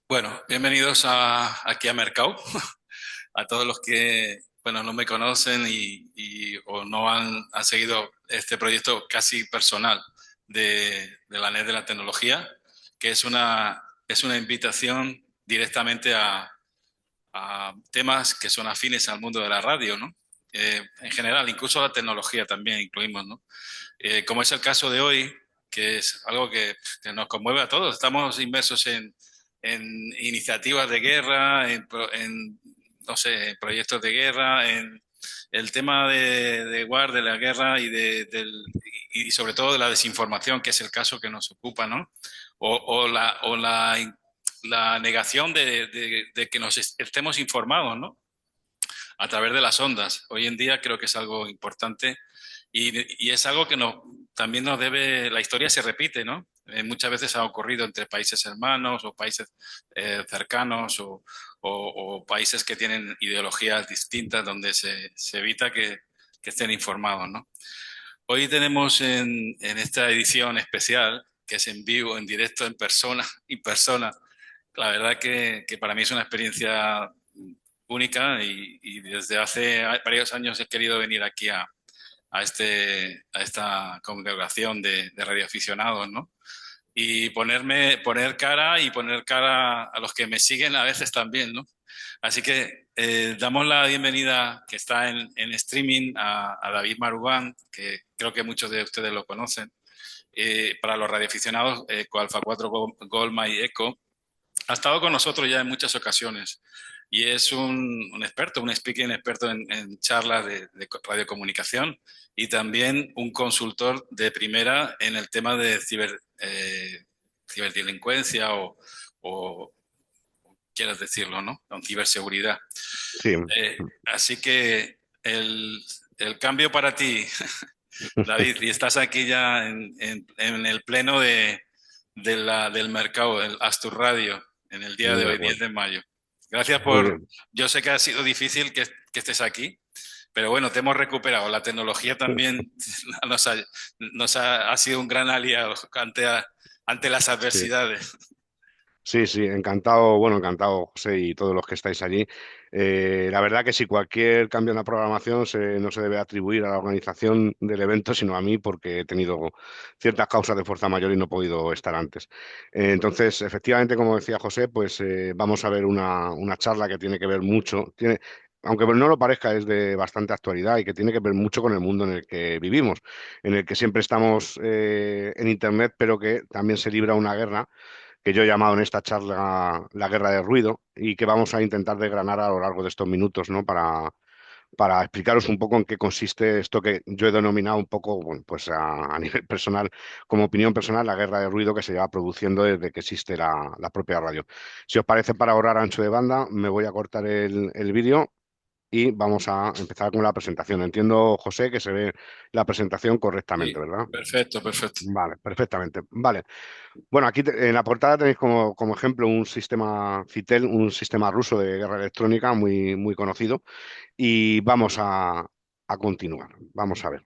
Bueno, bienvenidos aquí a Mercao, a todos los que, bueno, no me conocen o no han seguido este proyecto casi personal de la NET de la tecnología, que es una invitación directamente a temas que son afines al mundo de la radio, ¿no? En general, incluso la tecnología también incluimos, ¿no? Como es el caso de hoy, que es algo que nos conmueve a todos. Estamos inmersos en iniciativas de guerra, no sé, en proyectos de guerra, en el tema de War, de la guerra y sobre todo de la desinformación, que es el caso que nos ocupa, ¿no? O la negación de que nos estemos informados, ¿no? A través de las ondas. Hoy en día creo que es algo importante y es algo que también nos debe, la historia se repite, ¿no? Muchas veces ha ocurrido entre países hermanos o países cercanos o países que tienen ideologías distintas donde se evita que estén informados, ¿no? Hoy tenemos en esta edición especial, que es en vivo, en directo, en persona, la verdad que para mí es una experiencia única y desde hace varios años he querido venir aquí a esta congregación de radioaficionados, ¿no? Y poner cara a los que me siguen a veces también, ¿no? Así que damos la bienvenida que está en streaming a David Marubán, que creo que muchos de ustedes lo conocen. Para los radioaficionados, Alfa 4 Gold My Echo ha estado con nosotros ya en muchas ocasiones y es un experto, un speaking experto en charlas de radiocomunicación y también un consultor de primera en el tema de ciberdelincuencia o quieras decirlo, ¿no? Con ciberseguridad. Sí, Así que el cambio para ti, David, y estás aquí ya en el pleno del mercado, el Astur Radio, en el día de de hoy, acuerdo. 10 de mayo. Gracias Muy por. bien. Yo sé que ha sido difícil que estés aquí, pero bueno, te hemos recuperado. La tecnología también ha sido un gran aliado ante las Sí, adversidades. sí, sí, encantado, bueno, encantado, José, y todos los que estáis allí. La verdad que si cualquier cambio en la programación no se debe atribuir a la organización del evento, sino a mí, porque he tenido ciertas causas de fuerza mayor y no he podido estar antes. Entonces, efectivamente, como decía José, pues vamos a ver una charla que tiene que ver mucho, aunque no lo parezca, es de bastante actualidad y que tiene que ver mucho con el mundo en el que vivimos, en el que siempre estamos en Internet, pero que también se libra una guerra que yo he llamado en esta charla la guerra de ruido y que vamos a intentar desgranar a lo largo de estos minutos, ¿no? Para explicaros un poco en qué consiste esto que yo he denominado un poco, bueno, pues a nivel personal, como opinión personal, la guerra de ruido que se lleva produciendo desde que existe la propia radio. Si os parece, para ahorrar ancho de banda, me voy a cortar el vídeo y vamos a empezar con la presentación. Entiendo, José, que se ve la presentación Sí, correctamente, ¿verdad? perfecto, perfecto. Vale, perfectamente. Vale. Bueno, aquí en la portada tenéis como ejemplo un sistema Citel, un sistema ruso de guerra electrónica muy conocido. Y vamos a continuar. Vamos a ver.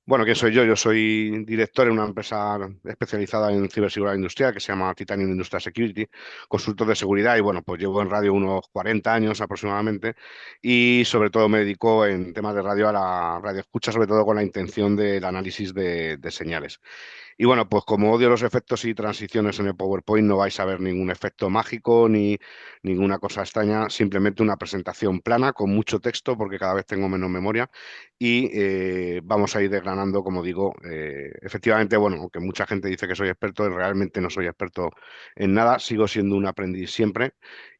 Bueno, ¿quién soy yo? Yo soy director en una empresa especializada en ciberseguridad industrial que se llama Titanium Industrial Security, consultor de seguridad y bueno, pues llevo en radio unos 40 años aproximadamente y sobre todo me dedico en temas de radio a la radio escucha, sobre todo con la intención del análisis de señales. Y bueno, pues como odio los efectos y transiciones en el PowerPoint, no vais a ver ningún efecto mágico ni ninguna cosa extraña, simplemente una presentación plana con mucho texto, porque cada vez tengo menos memoria. Y vamos a ir desgranando, como digo, efectivamente, bueno, aunque mucha gente dice que soy experto, realmente no soy experto en nada, sigo siendo un aprendiz siempre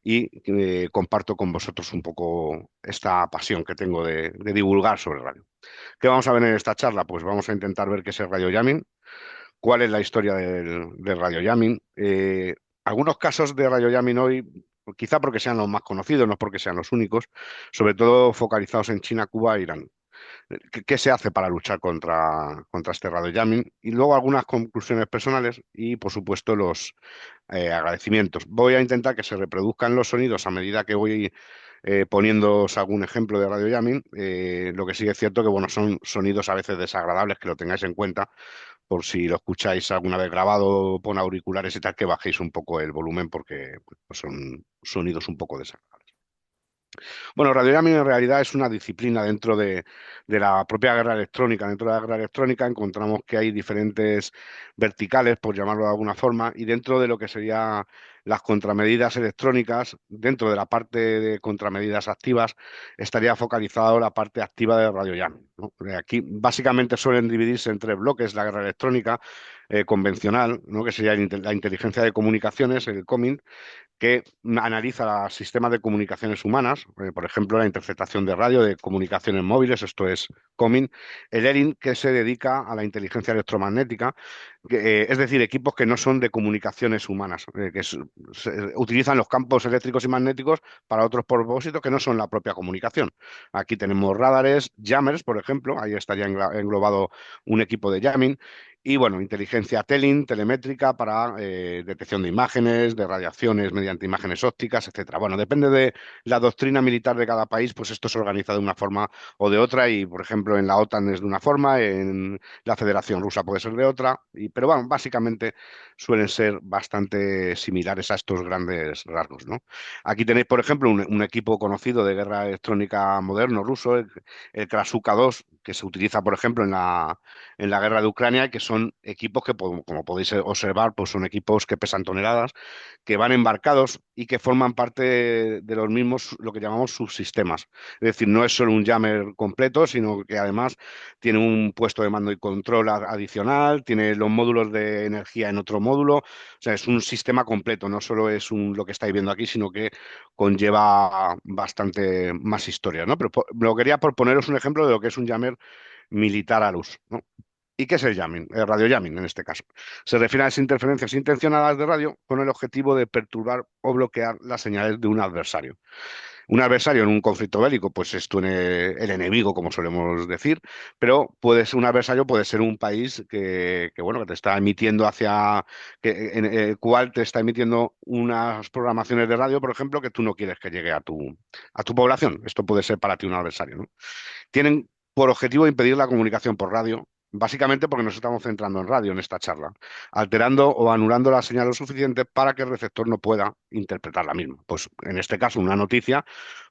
y comparto con vosotros un poco esta pasión que tengo de divulgar sobre radio. ¿Qué vamos a ver en esta charla? Pues vamos a intentar ver qué es el radio jamming, cuál es la historia del radio jamming. Algunos casos de radio jamming hoy, quizá porque sean los más conocidos, no porque sean los únicos, sobre todo focalizados en China, Cuba e Irán. ¿Qué se hace para luchar contra este radio jamming? Y luego algunas conclusiones personales y, por supuesto, los agradecimientos. Voy a intentar que se reproduzcan los sonidos a medida que voy poniéndoos algún ejemplo de radio jamming. Lo que sí es cierto que bueno, son sonidos a veces desagradables, que lo tengáis en cuenta, por si lo escucháis alguna vez grabado con auriculares y tal, que bajéis un poco el volumen porque pues, son sonidos un poco desagradables. Bueno, radiojamming en realidad es una disciplina dentro de la propia guerra electrónica. Dentro de la guerra electrónica encontramos que hay diferentes verticales, por llamarlo de alguna forma, y dentro de lo que serían las contramedidas electrónicas, dentro de la parte de contramedidas activas, estaría focalizado la parte activa de radiojamming, ¿no? Aquí básicamente suelen dividirse en tres bloques la guerra electrónica convencional, ¿no? Que sería la inteligencia de comunicaciones, el COMINT, que analiza los sistemas de comunicaciones humanas, por ejemplo, la interceptación de radio de comunicaciones móviles, esto es COMIN, el ERIN, que se dedica a la inteligencia electromagnética, es decir, equipos que no son de comunicaciones humanas, utilizan los campos eléctricos y magnéticos para otros propósitos que no son la propia comunicación. Aquí tenemos radares, jammers, por ejemplo, ahí estaría englobado un equipo de jamming, y bueno, inteligencia telling, telemétrica para detección de imágenes, de radiaciones mediante imágenes ópticas, etcétera. Bueno, depende de la doctrina militar de cada país, pues esto se organiza de una forma o de otra y, por ejemplo, en la OTAN es de una forma, en la Federación Rusa puede ser de otra, pero bueno, básicamente suelen ser bastante similares a estos grandes rasgos, ¿no? Aquí tenéis, por ejemplo, un equipo conocido de guerra electrónica moderno ruso, el Krasuka 2, que se utiliza, por ejemplo, en la guerra de Ucrania, que son equipos que, como podéis observar, pues son equipos que pesan toneladas, que van embarcados y que forman parte de los mismos, lo que llamamos subsistemas. Es decir, no es solo un jammer completo, sino que además tiene un puesto de mando y control adicional, tiene los módulos de energía en otro módulo, o sea, es un sistema completo, no solo es lo que estáis viendo aquí, sino que conlleva bastante más historia, ¿no? Pero lo quería por poneros un ejemplo de lo que es un jammer militar al uso, ¿no? ¿Y qué es el jamming? El radiojamming, en este caso. Se refiere a las interferencias intencionadas de radio con el objetivo de perturbar o bloquear las señales de un adversario. Un adversario en un conflicto bélico, pues es el enemigo, como solemos decir, pero un adversario puede ser un país bueno, que te está emitiendo en el cual te está emitiendo unas programaciones de radio, por ejemplo, que tú no quieres que llegue a tu población. Esto puede ser para ti un adversario, ¿no? Tienen por objetivo impedir la comunicación por radio, básicamente porque nos estamos centrando en radio en esta charla, alterando o anulando la señal lo suficiente para que el receptor no pueda interpretar la misma. Pues en este caso, una noticia,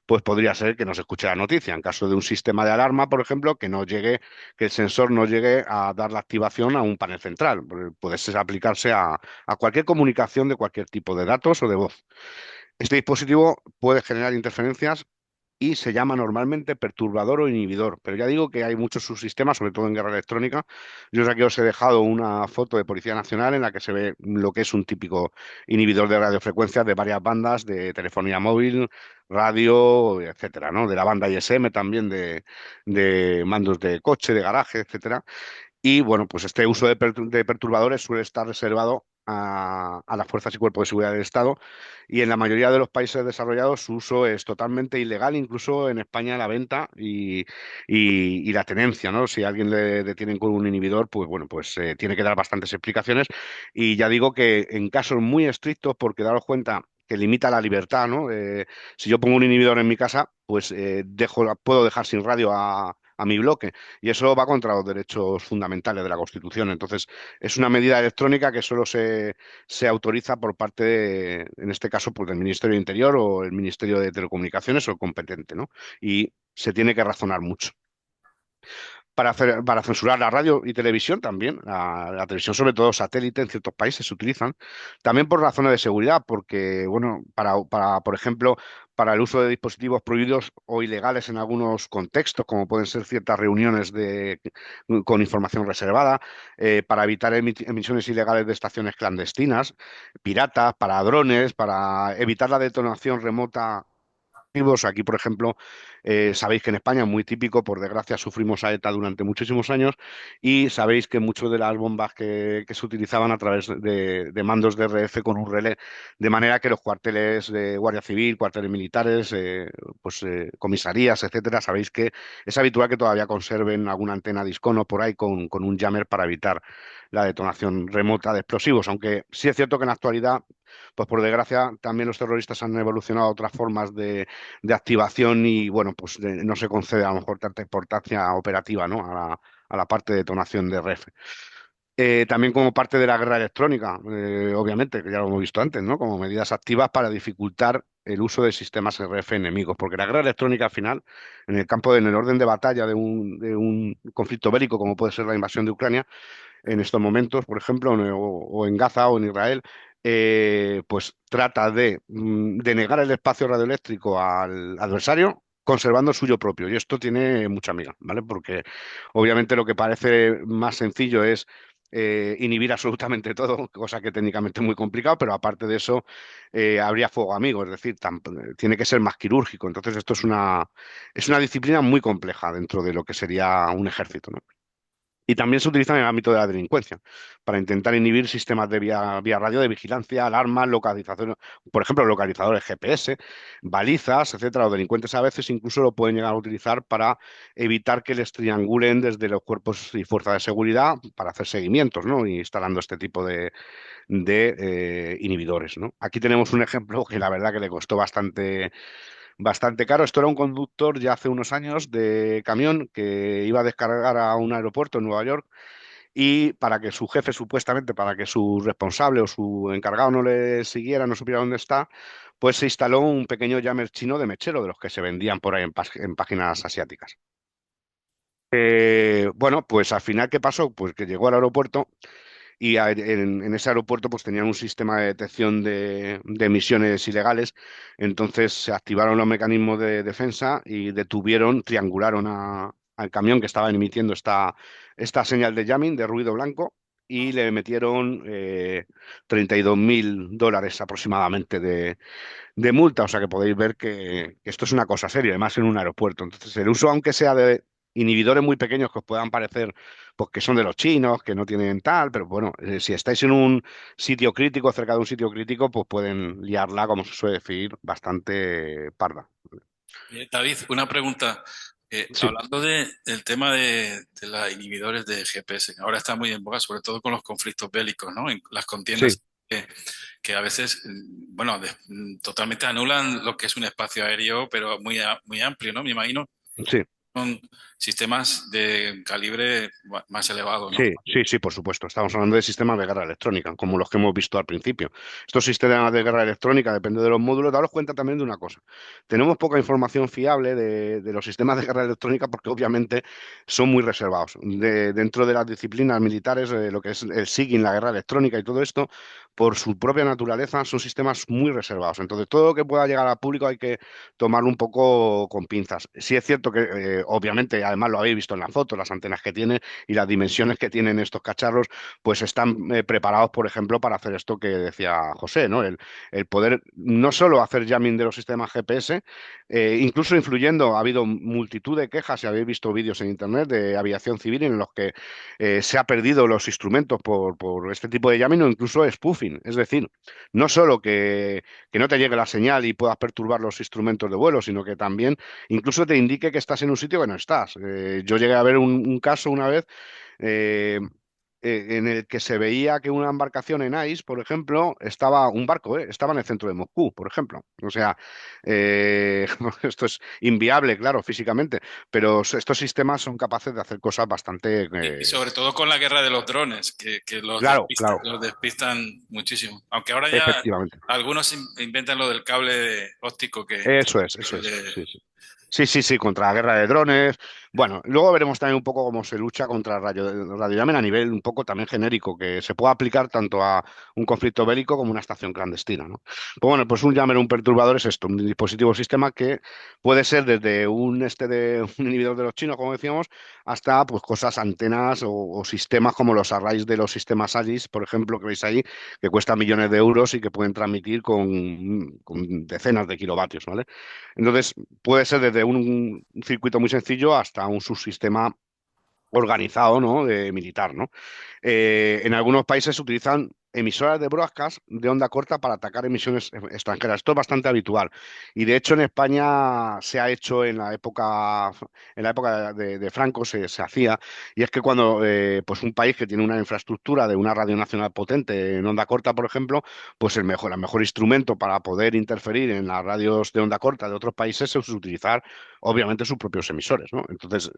pues podría ser que no se escuche la noticia. En caso de un sistema de alarma, por ejemplo, que el sensor no llegue a dar la activación a un panel central. Puede aplicarse a cualquier comunicación de cualquier tipo de datos o de voz. Este dispositivo puede generar interferencias y se llama normalmente perturbador o inhibidor. Pero ya digo que hay muchos subsistemas, sobre todo en guerra electrónica. Yo aquí os he dejado una foto de Policía Nacional en la que se ve lo que es un típico inhibidor de radiofrecuencias de varias bandas de telefonía móvil, radio, etcétera, ¿no? De la banda ISM también de mandos de coche, de garaje, etcétera. Y bueno, pues este uso de perturbadores suele estar reservado a las fuerzas y cuerpos de seguridad del Estado y en la mayoría de los países desarrollados su uso es totalmente ilegal, incluso en España la venta y la tenencia, ¿no? Si a alguien le detienen con un inhibidor, pues bueno, pues tiene que dar bastantes explicaciones y ya digo que en casos muy estrictos, porque daros cuenta que limita la libertad, ¿no? Si yo pongo un inhibidor en mi casa, pues puedo dejar sin radio a mi bloque. Y eso va contra los derechos fundamentales de la Constitución. Entonces, es una medida electrónica que solo se autoriza por parte, en este caso, pues, del Ministerio de Interior o el Ministerio de Telecomunicaciones o el competente, ¿no? Y se tiene que razonar mucho para censurar la radio y televisión también, la televisión sobre todo satélite en ciertos países se utilizan, también por razones de seguridad, porque, bueno, por ejemplo, para el uso de dispositivos prohibidos o ilegales en algunos contextos, como pueden ser ciertas reuniones con información reservada, para evitar emisiones ilegales de estaciones clandestinas, piratas, para drones, para evitar la detonación remota. Aquí, por ejemplo, sabéis que en España es muy típico, por desgracia, sufrimos a ETA durante muchísimos años y sabéis que muchas de las bombas que se utilizaban a través de mandos de RF con un relé, de manera que los cuarteles de Guardia Civil, cuarteles militares, comisarías, etcétera, sabéis que es habitual que todavía conserven alguna antena discono por ahí con un jammer para evitar la detonación remota de explosivos, aunque sí es cierto que en la actualidad, pues por desgracia, también los terroristas han evolucionado a otras formas de activación y bueno, pues no se concede a lo mejor tanta importancia operativa, ¿no? A la parte de detonación de RF. También como parte de la guerra electrónica, obviamente, que ya lo hemos visto antes, ¿no? Como medidas activas para dificultar el uso de sistemas RF enemigos, porque la guerra electrónica al final, en el campo, en el orden de batalla de un conflicto bélico como puede ser la invasión de Ucrania, en estos momentos, por ejemplo, o en Gaza o en Israel, pues trata de negar el espacio radioeléctrico al adversario, conservando el suyo propio. Y esto tiene mucha amiga, ¿vale? Porque obviamente lo que parece más sencillo es inhibir absolutamente todo, cosa que técnicamente es muy complicado, pero aparte de eso, habría fuego amigo, es decir, tiene que ser más quirúrgico. Entonces, esto es una disciplina muy compleja dentro de lo que sería un ejército, ¿no? Y también se utiliza en el ámbito de la delincuencia, para intentar inhibir sistemas de vía radio de vigilancia, alarmas, localización, por ejemplo, localizadores GPS, balizas, etcétera. Los delincuentes a veces incluso lo pueden llegar a utilizar para evitar que les triangulen desde los cuerpos y fuerzas de seguridad para hacer seguimientos, ¿no? Y instalando este tipo de inhibidores, ¿no? Aquí tenemos un ejemplo que la verdad que le costó bastante caro. Esto era un conductor ya hace unos años de camión que iba a descargar a un aeropuerto en Nueva York y para que su jefe, supuestamente, para que su responsable o su encargado no le siguiera, no supiera dónde está, pues se instaló un pequeño jammer chino de mechero de los que se vendían por ahí en páginas asiáticas. Bueno, pues al final, ¿qué pasó? Pues que llegó al aeropuerto y en ese aeropuerto pues tenían un sistema de detección de emisiones ilegales, entonces se activaron los mecanismos de defensa y triangularon al camión que estaba emitiendo esta señal de jamming, de ruido blanco, y le metieron $32.000 aproximadamente de multa, o sea que podéis ver que esto es una cosa seria, además en un aeropuerto. Entonces, el uso, aunque sea de inhibidores muy pequeños que os puedan parecer pues, que son de los chinos, que no tienen tal, pero bueno, si estáis en un sitio crítico, cerca de un sitio crítico, pues pueden liarla, como se suele decir, bastante parda. David, una pregunta. Sí, Hablando del tema de los inhibidores de GPS, ahora está muy en boga, sobre todo con los conflictos bélicos, ¿no? En las sí, contiendas que a veces, bueno, totalmente anulan lo que es un espacio aéreo, pero muy, muy amplio, ¿no? Me imagino sí. son sistemas de calibre más elevado, ¿no? Sí, sí, sí, por supuesto. Estamos hablando de sistemas de guerra electrónica, como los que hemos visto al principio. Estos sistemas de guerra electrónica, depende de los módulos, daros cuenta también de una cosa. Tenemos poca información fiable de los sistemas de guerra electrónica porque obviamente son muy reservados. Dentro de las disciplinas militares, lo que es el SIGINT, la guerra electrónica y todo esto, por su propia naturaleza, son sistemas muy reservados. Entonces, todo lo que pueda llegar al público hay que tomarlo un poco con pinzas. Sí es cierto que, obviamente, además lo habéis visto en la foto, las antenas que tiene y las dimensiones que tienen estos cacharros, pues están preparados, por ejemplo, para hacer esto que decía José, ¿no? El poder no solo hacer jamming de los sistemas GPS, incluso influyendo, ha habido multitud de quejas, si habéis visto vídeos en internet de aviación civil en los que se ha perdido los instrumentos por este tipo de jamming o incluso spoofing, es decir, no solo que no te llegue la señal y puedas perturbar los instrumentos de vuelo, sino que también incluso te indique que estás en un sitio que no estás. Yo llegué a ver un caso una vez eh, en el que se veía que una embarcación en ice, por ejemplo, un barco, estaba en el centro de Moscú, por ejemplo. O sea, esto es inviable, claro, físicamente, pero estos sistemas son capaces de hacer cosas bastante... Y sobre todo con la guerra de los drones, que claro, claro, los despistan muchísimo. Aunque ahora ya efectivamente. algunos inventan lo del cable óptico Eso es. suele... Sí, sí. Sí, sí, sí, contra la guerra de drones. Bueno, luego veremos también un poco cómo se lucha contra el radioyamen a nivel un poco también genérico, que se puede aplicar tanto a un conflicto bélico como una estación clandestina, ¿no? Pues bueno, pues un jammer, un perturbador es esto, un dispositivo sistema que puede ser desde un inhibidor de los chinos, como decíamos, hasta pues cosas, antenas o sistemas como los arrays de los sistemas AGIS, por ejemplo, que veis ahí, que cuestan millones de euros y que pueden transmitir con decenas de kilovatios, ¿vale? Entonces, puede ser desde un circuito muy sencillo hasta un subsistema organizado, ¿no? De militar, ¿no? En algunos países se utilizan emisoras de broadcast de onda corta para atacar emisiones extranjeras. Esto es bastante habitual. Y de hecho en España se ha hecho en la época de Franco se hacía, y es que cuando pues un país que tiene una infraestructura de una radio nacional potente en onda corta, por ejemplo, pues el mejor instrumento para poder interferir en las radios de onda corta de otros países es utilizar, obviamente, sus propios emisores, ¿no? Entonces,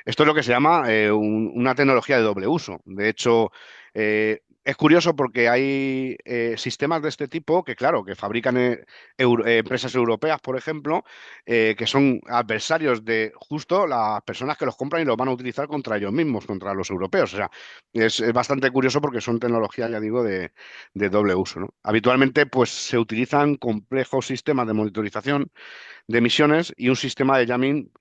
esto es lo que se llama una tecnología de doble uso. De hecho, es curioso porque hay sistemas de este tipo que, claro, que fabrican empresas europeas, por ejemplo, que son adversarios de justo las personas que los compran y los van a utilizar contra ellos mismos, contra los europeos. O sea, es bastante curioso porque son tecnologías, ya digo, de doble uso, ¿no? Habitualmente, pues se utilizan complejos sistemas de monitorización de emisiones y un sistema de jamming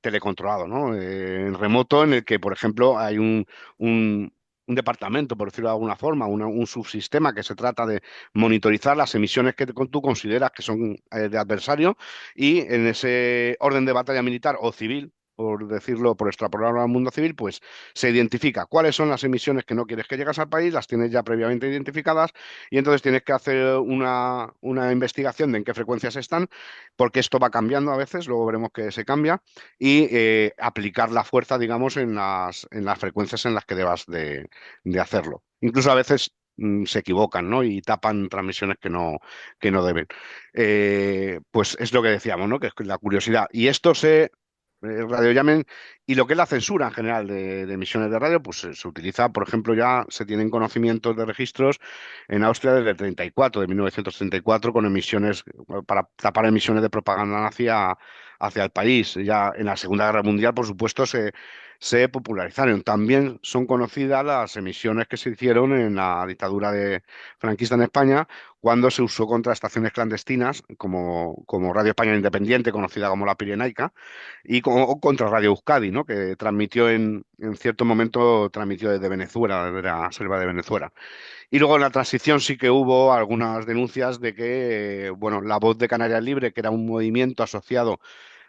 telecontrolado, ¿no? En remoto, en el que, por ejemplo, hay un- un departamento, por decirlo de alguna forma, un subsistema que se trata de monitorizar las emisiones que tú consideras que son de adversario, y en ese orden de batalla militar o civil, por decirlo, por extrapolarlo al mundo civil, pues se identifica cuáles son las emisiones que no quieres que llegas al país, las tienes ya previamente identificadas, y entonces tienes que hacer una investigación de en qué frecuencias están, porque esto va cambiando a veces, luego veremos que se cambia, y aplicar la fuerza, digamos, en las frecuencias en las que debas de hacerlo. Incluso a veces se equivocan, ¿no? Y tapan transmisiones que no deben. Pues es lo que decíamos, ¿no? Que es la curiosidad. Y esto radiollamen, y lo que es la censura en general de emisiones de radio, pues se utiliza, por ejemplo, ya se tienen conocimientos de registros en Austria desde el 34, de 1934, con emisiones, para tapar emisiones de propaganda nazi hacia el país. Ya en la Segunda Guerra Mundial, por supuesto, se popularizaron. También son conocidas las emisiones que se hicieron en la dictadura franquista en España, cuando se usó contra estaciones clandestinas, como Radio España Independiente, conocida como La Pirenaica, o contra Radio Euskadi, ¿no? Que transmitió en cierto momento, transmitió desde Venezuela, desde la selva de Venezuela. Y luego en la transición sí que hubo algunas denuncias de que, bueno, La Voz de Canarias Libre, que era un movimiento asociado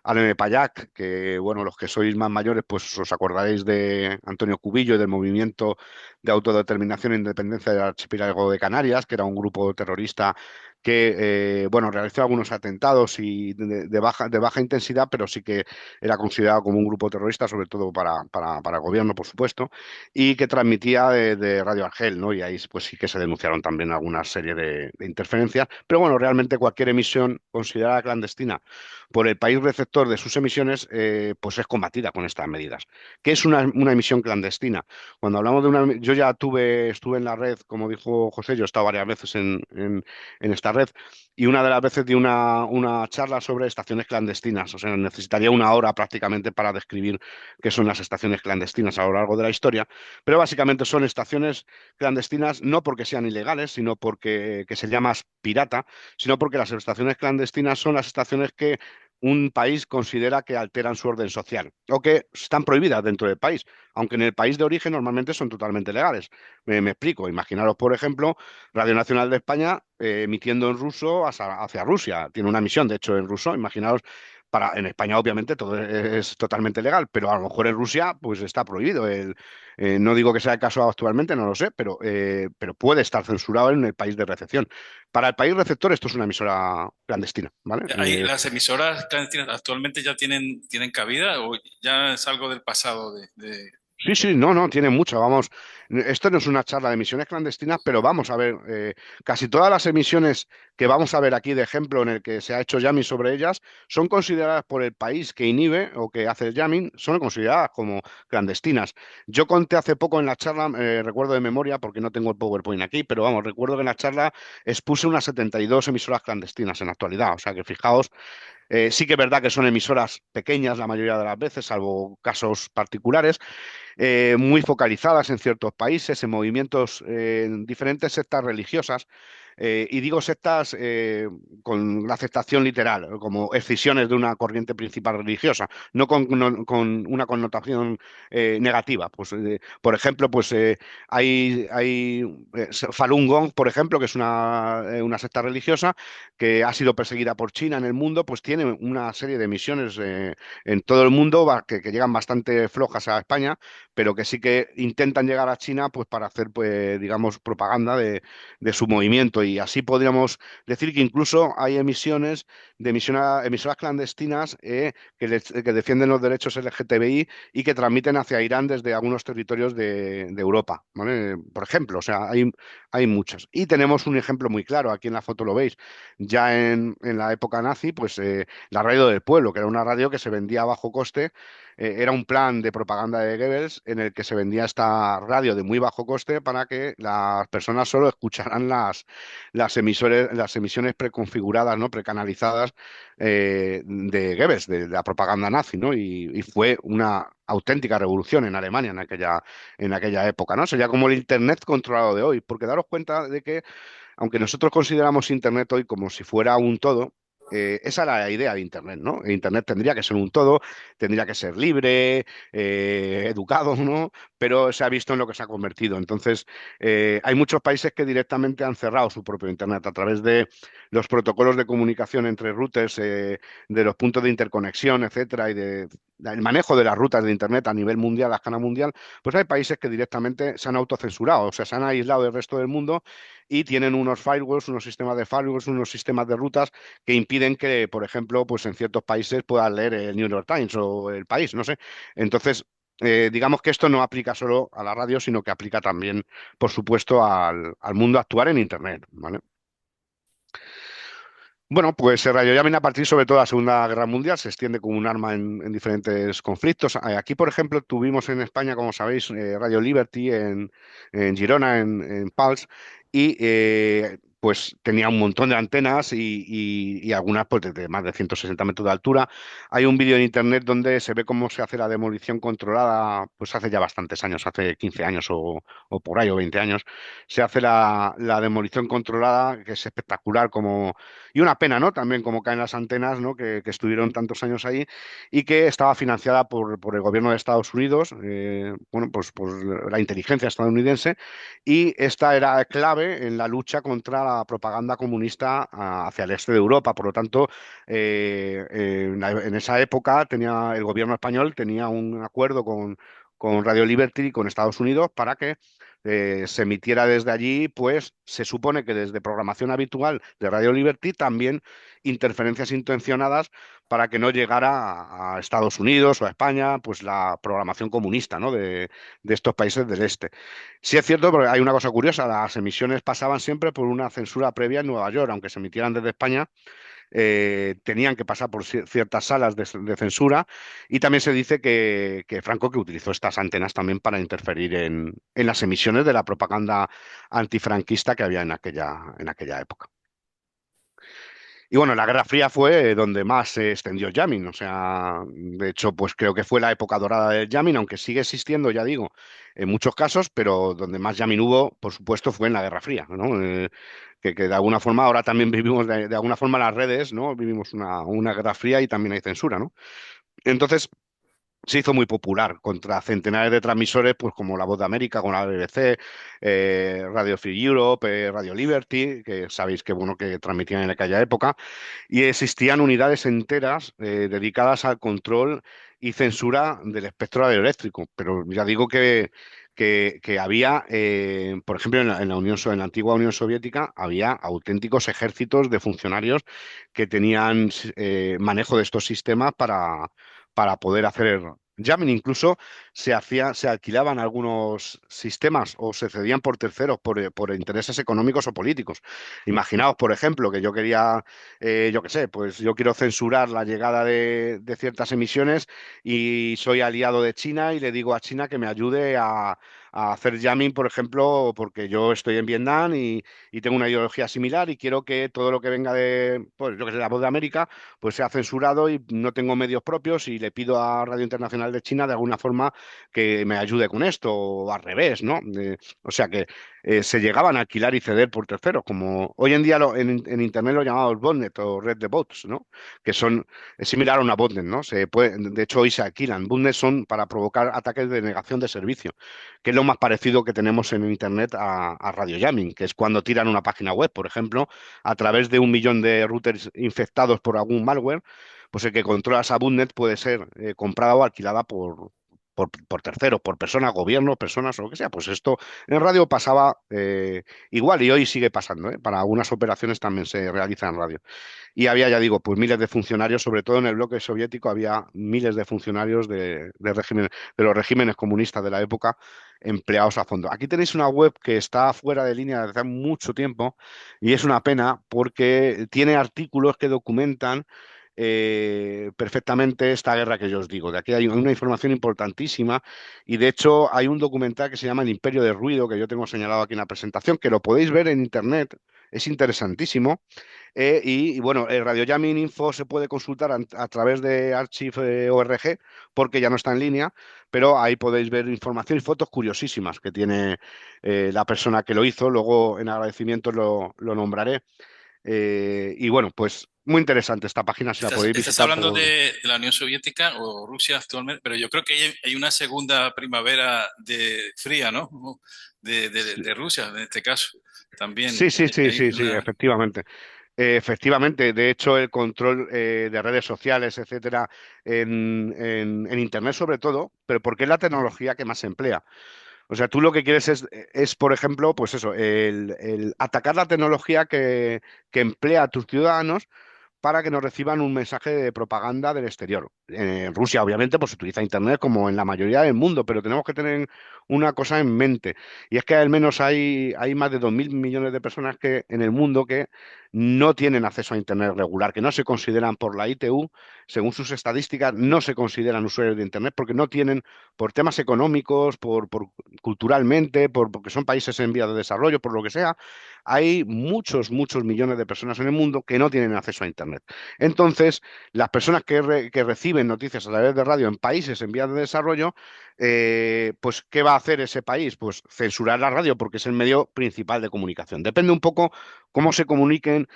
al MPAYAC, que, bueno, los que sois más mayores, pues os acordaréis de Antonio Cubillo y del movimiento de autodeterminación e independencia del archipiélago de Canarias, que era un grupo terrorista que, bueno, realizó algunos atentados y de baja intensidad, pero sí que era considerado como un grupo terrorista, sobre todo para el gobierno, por supuesto, y que transmitía de Radio Argel, ¿no? Y ahí pues sí que se denunciaron también algunas serie de interferencias, pero bueno, realmente cualquier emisión considerada clandestina por el país receptor de sus emisiones, pues es combatida con estas medidas. ¿Qué es una emisión clandestina? Cuando hablamos de una... Yo ya estuve en la red, como dijo José, yo he estado varias veces en esta red, y una de las veces di una charla sobre estaciones clandestinas. O sea, necesitaría una hora prácticamente para describir qué son las estaciones clandestinas a lo largo de la historia, pero básicamente son estaciones clandestinas no porque sean ilegales, sino porque que se llama pirata, sino porque las estaciones clandestinas son las estaciones que un país considera que alteran su orden social o que están prohibidas dentro del país, aunque en el país de origen normalmente son totalmente legales. Me explico. Imaginaros, por ejemplo, Radio Nacional de España emitiendo en ruso hacia Rusia. Tiene una emisión, de hecho, en ruso. Imaginaros, en España obviamente todo es totalmente legal, pero a lo mejor en Rusia pues está prohibido. No digo que sea el caso actualmente, no lo sé, pero puede estar censurado en el país de recepción. Para el país receptor esto es una emisora clandestina, ¿vale? ¿Las emisoras clandestinas actualmente ya tienen cabida o ya es algo del pasado Sí, sí, no, no, tiene mucho. Vamos, esto no es una charla de emisiones clandestinas, pero vamos a ver, casi todas las emisiones que vamos a ver aquí de ejemplo en el que se ha hecho jamming sobre ellas son consideradas por el país que inhibe o que hace el jamming, son consideradas como clandestinas. Yo conté hace poco en la charla, recuerdo de memoria porque no tengo el PowerPoint aquí, pero vamos, recuerdo que en la charla expuse unas 72 emisoras clandestinas en la actualidad. O sea que fijaos, sí que es verdad que son emisoras pequeñas la mayoría de las veces, salvo casos particulares, muy focalizadas en ciertos países, en movimientos, en diferentes sectas religiosas, Y digo sectas con la aceptación literal, como escisiones de una corriente principal religiosa, no con una connotación negativa. Pues, por ejemplo, pues hay Falun Gong, por ejemplo, que es una secta religiosa que ha sido perseguida por China en el mundo, pues tiene una serie de misiones en todo el mundo que llegan bastante flojas a España, pero que sí que intentan llegar a China pues para hacer, pues, digamos, propaganda de su movimiento. Y así podríamos decir que incluso hay emisiones de emisoras clandestinas que defienden los derechos LGTBI y que transmiten hacia Irán desde algunos territorios de Europa, ¿vale? Por ejemplo, o sea, hay muchas. Y tenemos un ejemplo muy claro, aquí en la foto lo veis, ya en la época nazi, pues la radio del pueblo, que era una radio que se vendía a bajo coste, era un plan de propaganda de Goebbels en el que se vendía esta radio de muy bajo coste para que las personas solo escucharan las emisiones preconfiguradas, ¿no? Precanalizadas de Goebbels, de la propaganda nazi, ¿no? Y fue una auténtica revolución en Alemania en aquella época, ¿no? Sería como el Internet controlado de hoy, porque daros cuenta de que aunque nosotros consideramos Internet hoy como si fuera un todo, esa era la idea de Internet, ¿no? Internet tendría que ser un todo, tendría que ser libre, educado, ¿no? Pero se ha visto en lo que se ha convertido. Entonces, hay muchos países que directamente han cerrado su propio Internet a través de los protocolos de comunicación entre routers, de los puntos de interconexión, etcétera, y el manejo de las rutas de Internet a nivel mundial, a escala mundial, pues hay países que directamente se han autocensurado, o sea, se han aislado del resto del mundo y tienen unos firewalls, unos sistemas de firewalls, unos sistemas de rutas que impiden que, por ejemplo, pues en ciertos países puedas leer el New York Times o el País, no sé. Entonces, digamos que esto no aplica solo a la radio, sino que aplica también, por supuesto, al mundo actual en Internet, ¿vale? Bueno, pues el radiojamming a partir sobre todo de la Segunda Guerra Mundial se extiende como un arma en diferentes conflictos. Aquí, por ejemplo, tuvimos en España, como sabéis, Radio Liberty en Girona, en Pals, y pues tenía un montón de antenas y algunas pues de más de 160 metros de altura. Hay un vídeo en internet donde se ve cómo se hace la demolición controlada, pues hace ya bastantes años, hace 15 años o por ahí, o 20 años, se hace la demolición controlada, que es espectacular como y una pena, ¿no? También como caen las antenas, ¿no? Que estuvieron tantos años ahí y que estaba financiada por el gobierno de Estados Unidos, bueno, pues por la inteligencia estadounidense, y esta era clave en la lucha contra la propaganda comunista hacia el este de Europa. Por lo tanto, en esa época el gobierno español tenía un acuerdo con Radio Liberty y con Estados Unidos para que se emitiera desde allí, pues se supone que desde programación habitual de Radio Liberty también interferencias intencionadas para que no llegara a Estados Unidos o a España, pues la programación comunista, ¿no? de estos países del este. Sí es cierto, porque hay una cosa curiosa, las emisiones pasaban siempre por una censura previa en Nueva York, aunque se emitieran desde España, tenían que pasar por ciertas salas de censura y también se dice que Franco que utilizó estas antenas también para interferir en las emisiones de la propaganda antifranquista que había en aquella época. Y bueno, la Guerra Fría fue donde más se extendió el jamming, o sea, de hecho, pues creo que fue la época dorada del jamming, aunque sigue existiendo, ya digo, en muchos casos, pero donde más jamming hubo, por supuesto, fue en la Guerra Fría, ¿no? Que de alguna forma ahora también vivimos, de alguna forma en las redes, ¿no? Vivimos una Guerra Fría y también hay censura, ¿no? Entonces, se hizo muy popular contra centenares de transmisores, pues como La Voz de América, con la BBC, Radio Free Europe, Radio Liberty, que sabéis que bueno que transmitían en aquella época, y existían unidades enteras dedicadas al control y censura del espectro radioeléctrico. Pero ya digo que había, por ejemplo, en la antigua Unión Soviética, había auténticos ejércitos de funcionarios que tenían manejo de estos sistemas para poder hacer jamming. Incluso se alquilaban algunos sistemas o se cedían por terceros por intereses económicos o políticos. Imaginaos, por ejemplo, que yo quería, yo qué sé, pues yo quiero censurar la llegada de ciertas emisiones y soy aliado de China y le digo a China que me ayude a a hacer jamming, por ejemplo, porque yo estoy en Vietnam y tengo una ideología similar y quiero que todo lo que venga de, pues yo que sé, la Voz de América, pues sea censurado y no tengo medios propios y le pido a Radio Internacional de China de alguna forma que me ayude con esto o al revés, ¿no? O sea que se llegaban a alquilar y ceder por terceros, como hoy en día en Internet lo llamamos botnet o red de bots, ¿no? Que son es similar a una botnet, ¿no? De hecho, hoy se alquilan. Botnets son para provocar ataques de negación de servicio, que es lo más parecido que tenemos en Internet a radio jamming, que es cuando tiran una página web, por ejemplo, a través de 1 millón de routers infectados por algún malware, pues el que controla esa botnet puede ser comprada o alquilada por terceros, por personas, gobiernos, personas o lo que sea. Pues esto en radio pasaba igual y hoy sigue pasando, ¿eh? Para algunas operaciones también se realiza en radio. Y había, ya digo, pues miles de funcionarios, sobre todo en el bloque soviético, había miles de funcionarios de los regímenes comunistas de la época empleados a fondo. Aquí tenéis una web que está fuera de línea desde hace mucho tiempo y es una pena porque tiene artículos que documentan perfectamente esta guerra que yo os digo. De aquí hay una información importantísima y de hecho hay un documental que se llama El Imperio del Ruido, que yo tengo señalado aquí en la presentación, que lo podéis ver en internet, es interesantísimo. Bueno, el Radio Jamming Info se puede consultar a través de Archive.org porque ya no está en línea, pero ahí podéis ver información y fotos curiosísimas que tiene la persona que lo hizo. Luego en agradecimiento lo nombraré. Y bueno, pues muy interesante esta página si la podéis Estás visitar hablando por... de la Unión Soviética o Rusia actualmente, pero yo creo que hay una segunda primavera de fría, ¿no? De Rusia, en este caso, también. Sí, sí, sí, Hay sí, sí, una... efectivamente. Efectivamente, de hecho, el control de redes sociales, etcétera, en Internet sobre todo, pero porque es la tecnología que más se emplea. O sea, tú lo que quieres es, por ejemplo, pues eso, el atacar la tecnología que emplea a tus ciudadanos para que nos reciban un mensaje de propaganda del exterior. En Rusia, obviamente, pues se utiliza Internet como en la mayoría del mundo, pero tenemos que tener una cosa en mente, y es que al menos hay más de 2.000 millones de personas que, en el mundo que no tienen acceso a Internet regular, que no se consideran por la ITU, según sus estadísticas, no se consideran usuarios de Internet porque no tienen, por temas económicos, por culturalmente, porque son países en vías de desarrollo, por lo que sea, hay muchos, muchos millones de personas en el mundo que no tienen acceso a Internet. Entonces, las personas que reciben noticias a través de radio en países en vías de desarrollo, pues, ¿qué va a hacer ese país? Pues censurar la radio porque es el medio principal de comunicación. Depende un poco cómo se comuniquen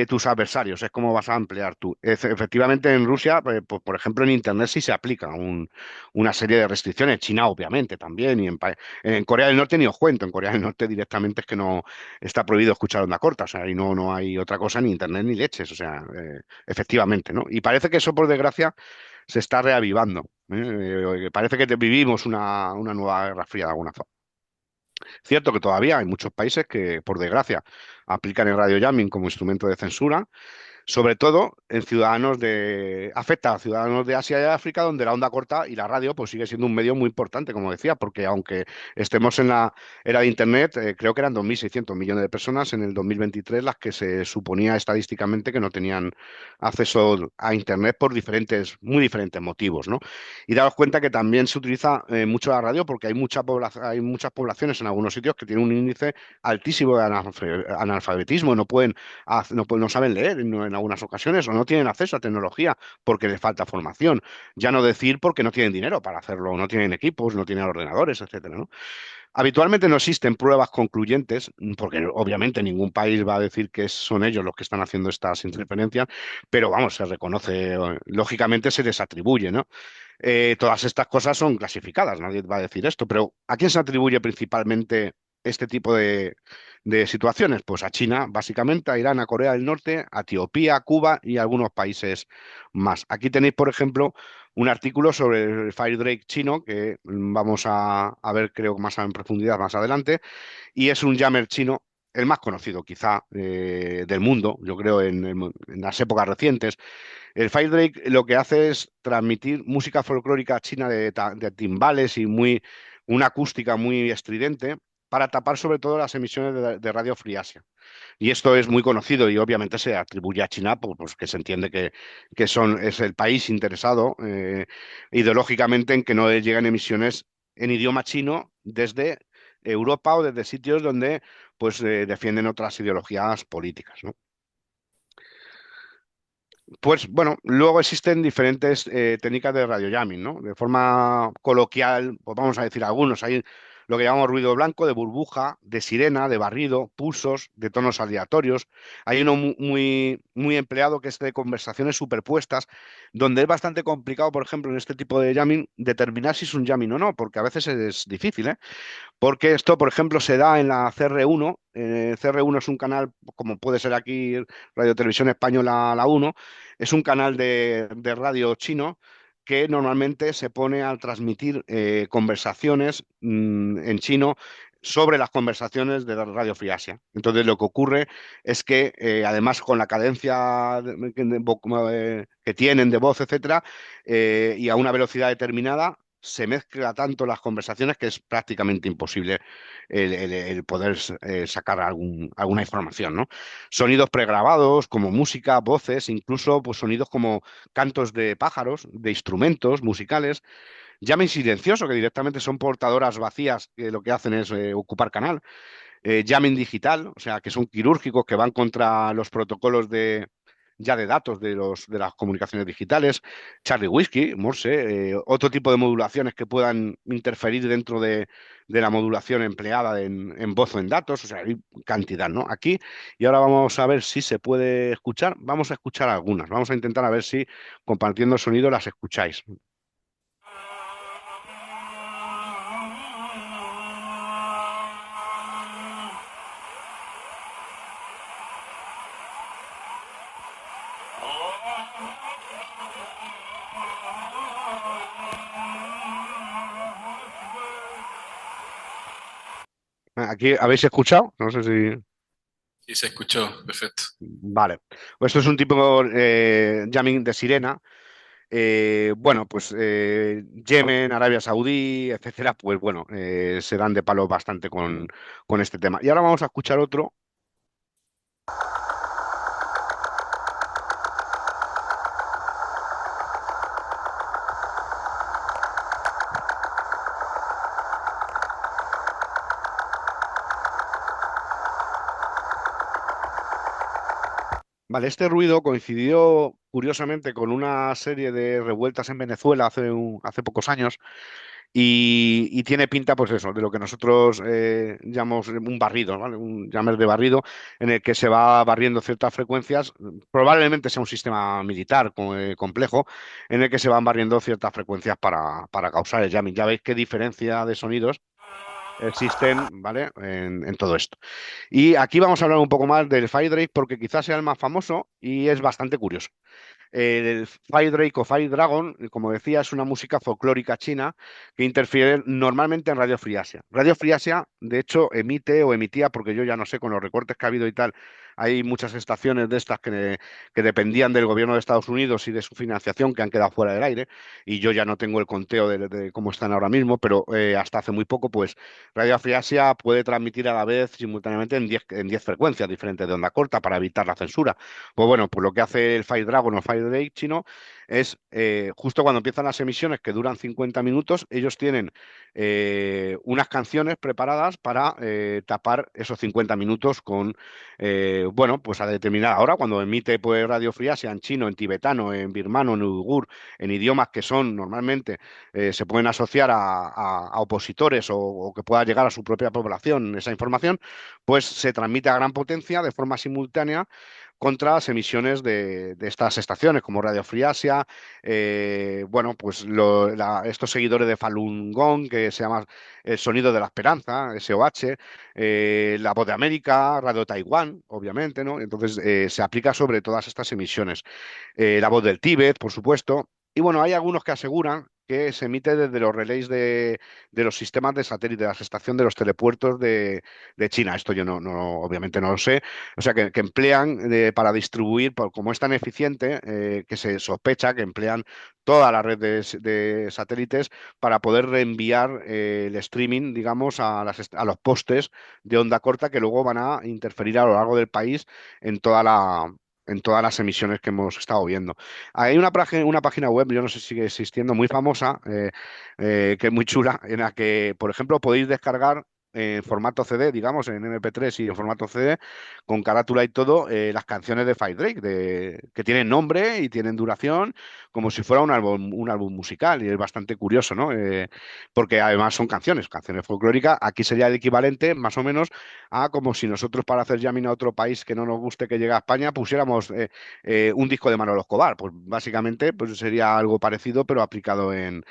tus adversarios, es cómo vas a emplear tú. Efectivamente, en Rusia, pues, por ejemplo, en Internet sí se aplica una serie de restricciones. China, obviamente, también. Y en Corea del Norte ni os cuento. En Corea del Norte directamente es que no está prohibido escuchar onda corta. O sea, y no hay otra cosa, ni Internet ni leches. O sea, efectivamente, ¿no? Y parece que eso, por desgracia, se está reavivando. Parece que vivimos una nueva guerra fría de alguna forma. Cierto que todavía hay muchos países que, por desgracia, aplican el radio jamming como instrumento de censura, sobre todo en afecta a ciudadanos de Asia y África, donde la onda corta y la radio pues sigue siendo un medio muy importante, como decía, porque aunque estemos en la era de Internet, creo que eran 2.600 millones de personas en el 2023 las que se suponía estadísticamente que no tenían acceso a Internet por muy diferentes motivos, ¿no? Y daos cuenta que también se utiliza mucho la radio porque hay muchas poblaciones en algunos sitios que tienen un índice altísimo de analfabetismo, no saben leer en algunas ocasiones o no tienen acceso a tecnología porque les falta formación. Ya no decir porque no tienen dinero para hacerlo, no tienen equipos, no tienen ordenadores, etcétera, ¿no? Habitualmente no existen pruebas concluyentes, porque obviamente ningún país va a decir que son ellos los que están haciendo estas interferencias, pero vamos, se reconoce, lógicamente se les atribuye, ¿no? Todas estas cosas son clasificadas, nadie va a decir esto, pero ¿a quién se atribuye principalmente este tipo de situaciones? Pues a China, básicamente, a Irán, a Corea del Norte, a Etiopía, a Cuba y a algunos países más. Aquí tenéis, por ejemplo, un artículo sobre el Firedrake chino, que vamos a ver, creo, más en profundidad más adelante, y es un jammer chino. El más conocido quizá del mundo, yo creo, en las épocas recientes. El Firedrake lo que hace es transmitir música folclórica china de timbales y una acústica muy estridente para tapar sobre todo las emisiones de Radio Free Asia. Y esto es muy conocido y obviamente se atribuye a China, pues que se entiende que es el país interesado ideológicamente en que no lleguen emisiones en idioma chino desde Europa o desde sitios donde pues defienden otras ideologías políticas, ¿no? Pues bueno, luego existen diferentes técnicas de radiojamming, ¿no? De forma coloquial, pues vamos a decir algunos. Hay lo que llamamos ruido blanco, de burbuja, de sirena, de barrido, pulsos, de tonos aleatorios. Hay uno muy empleado que es de conversaciones superpuestas, donde es bastante complicado, por ejemplo, en este tipo de jamming, determinar si es un jamming o no, porque a veces es difícil, ¿eh? Porque esto, por ejemplo, se da en la CR1. CR1 es un canal, como puede ser aquí Radio Televisión Española, la 1, es un canal de radio chino que normalmente se pone a transmitir conversaciones en chino sobre las conversaciones de la Radio Free Asia. Entonces lo que ocurre es que además con la cadencia que tienen de voz, etcétera, y a una velocidad determinada, se mezcla tanto las conversaciones que es prácticamente imposible el poder sacar alguna información, ¿no? Sonidos pregrabados, como música, voces, incluso pues, sonidos como cantos de pájaros, de instrumentos musicales, llamen silencioso, que directamente son portadoras vacías que lo que hacen es ocupar canal, jamming digital, o sea, que son quirúrgicos, que van contra los protocolos ya de datos de las comunicaciones digitales, Charlie Whiskey, Morse, otro tipo de modulaciones que puedan interferir dentro de la modulación empleada en voz o en datos, o sea, hay cantidad, ¿no? Aquí, y ahora vamos a ver si se puede escuchar, vamos a escuchar algunas, vamos a intentar a ver si compartiendo sonido las escucháis. Aquí, ¿habéis escuchado? No sé si... Sí, se escuchó, perfecto. Vale. Pues esto es un tipo jamming de sirena. Bueno, pues Yemen, Arabia Saudí, etcétera, pues bueno, se dan de palo bastante con este tema. Y ahora vamos a escuchar otro. Vale, este ruido coincidió curiosamente con una serie de revueltas en Venezuela hace pocos años. Y tiene pinta, pues eso, de lo que nosotros llamamos un barrido, ¿vale? Un jammer de barrido, en el que se va barriendo ciertas frecuencias. Probablemente sea un sistema militar complejo, en el que se van barriendo ciertas frecuencias para causar el jamming. Ya veis qué diferencia de sonidos existen, ¿vale? En todo esto. Y aquí vamos a hablar un poco más del Fire Drake, porque quizás sea el más famoso y es bastante curioso. El Fire Drake o Fire Dragon, como decía, es una música folclórica china que interfiere normalmente en Radio Free Asia. Radio Free Asia, de hecho, emite o emitía, porque yo ya no sé, con los recortes que ha habido y tal, hay muchas estaciones de estas que dependían del gobierno de Estados Unidos y de su financiación que han quedado fuera del aire, y yo ya no tengo el conteo de cómo están ahora mismo, pero hasta hace muy poco, pues Radio Free Asia puede transmitir a la vez simultáneamente en 10 frecuencias diferentes de onda corta para evitar la censura. Pues bueno, pues lo que hace el Fire Dragon o Fire Drake chino es justo cuando empiezan las emisiones que duran 50 minutos, ellos tienen unas canciones preparadas para tapar esos 50 minutos con, bueno, pues a determinada hora, cuando emite pues Radio Free Asia en chino, en tibetano, en birmano, en uigur, en idiomas que son normalmente se pueden asociar a opositores o que pueda llegar a su propia población esa información, pues se transmite a gran potencia de forma simultánea contra las emisiones de estas estaciones como Radio Free Asia, bueno, pues estos seguidores de Falun Gong, que se llama El Sonido de la Esperanza, SOH, La Voz de América, Radio Taiwán, obviamente, ¿no? Entonces se aplica sobre todas estas emisiones. La Voz del Tíbet, por supuesto. Y bueno, hay algunos que aseguran que se emite desde los relés de los sistemas de satélite, de la estación de los telepuertos de China. Esto yo obviamente no lo sé. O sea, que emplean para distribuir, como es tan eficiente, que se sospecha que emplean toda la red de satélites para poder reenviar el streaming, digamos, a los postes de onda corta que luego van a interferir a lo largo del país en todas las emisiones que hemos estado viendo. Hay una página web, yo no sé si sigue existiendo, muy famosa, que es muy chula, en la que, por ejemplo, podéis descargar en formato CD, digamos, en MP3 y en formato CD, con carátula y todo, las canciones de Five Drake, que tienen nombre y tienen duración, como si fuera un álbum musical, y es bastante curioso, ¿no? Porque además son canciones folclóricas. Aquí sería el equivalente, más o menos, a como si nosotros para hacer jamming a otro país que no nos guste que llegue a España, pusiéramos un disco de Manolo Escobar. Pues básicamente pues sería algo parecido, pero aplicado en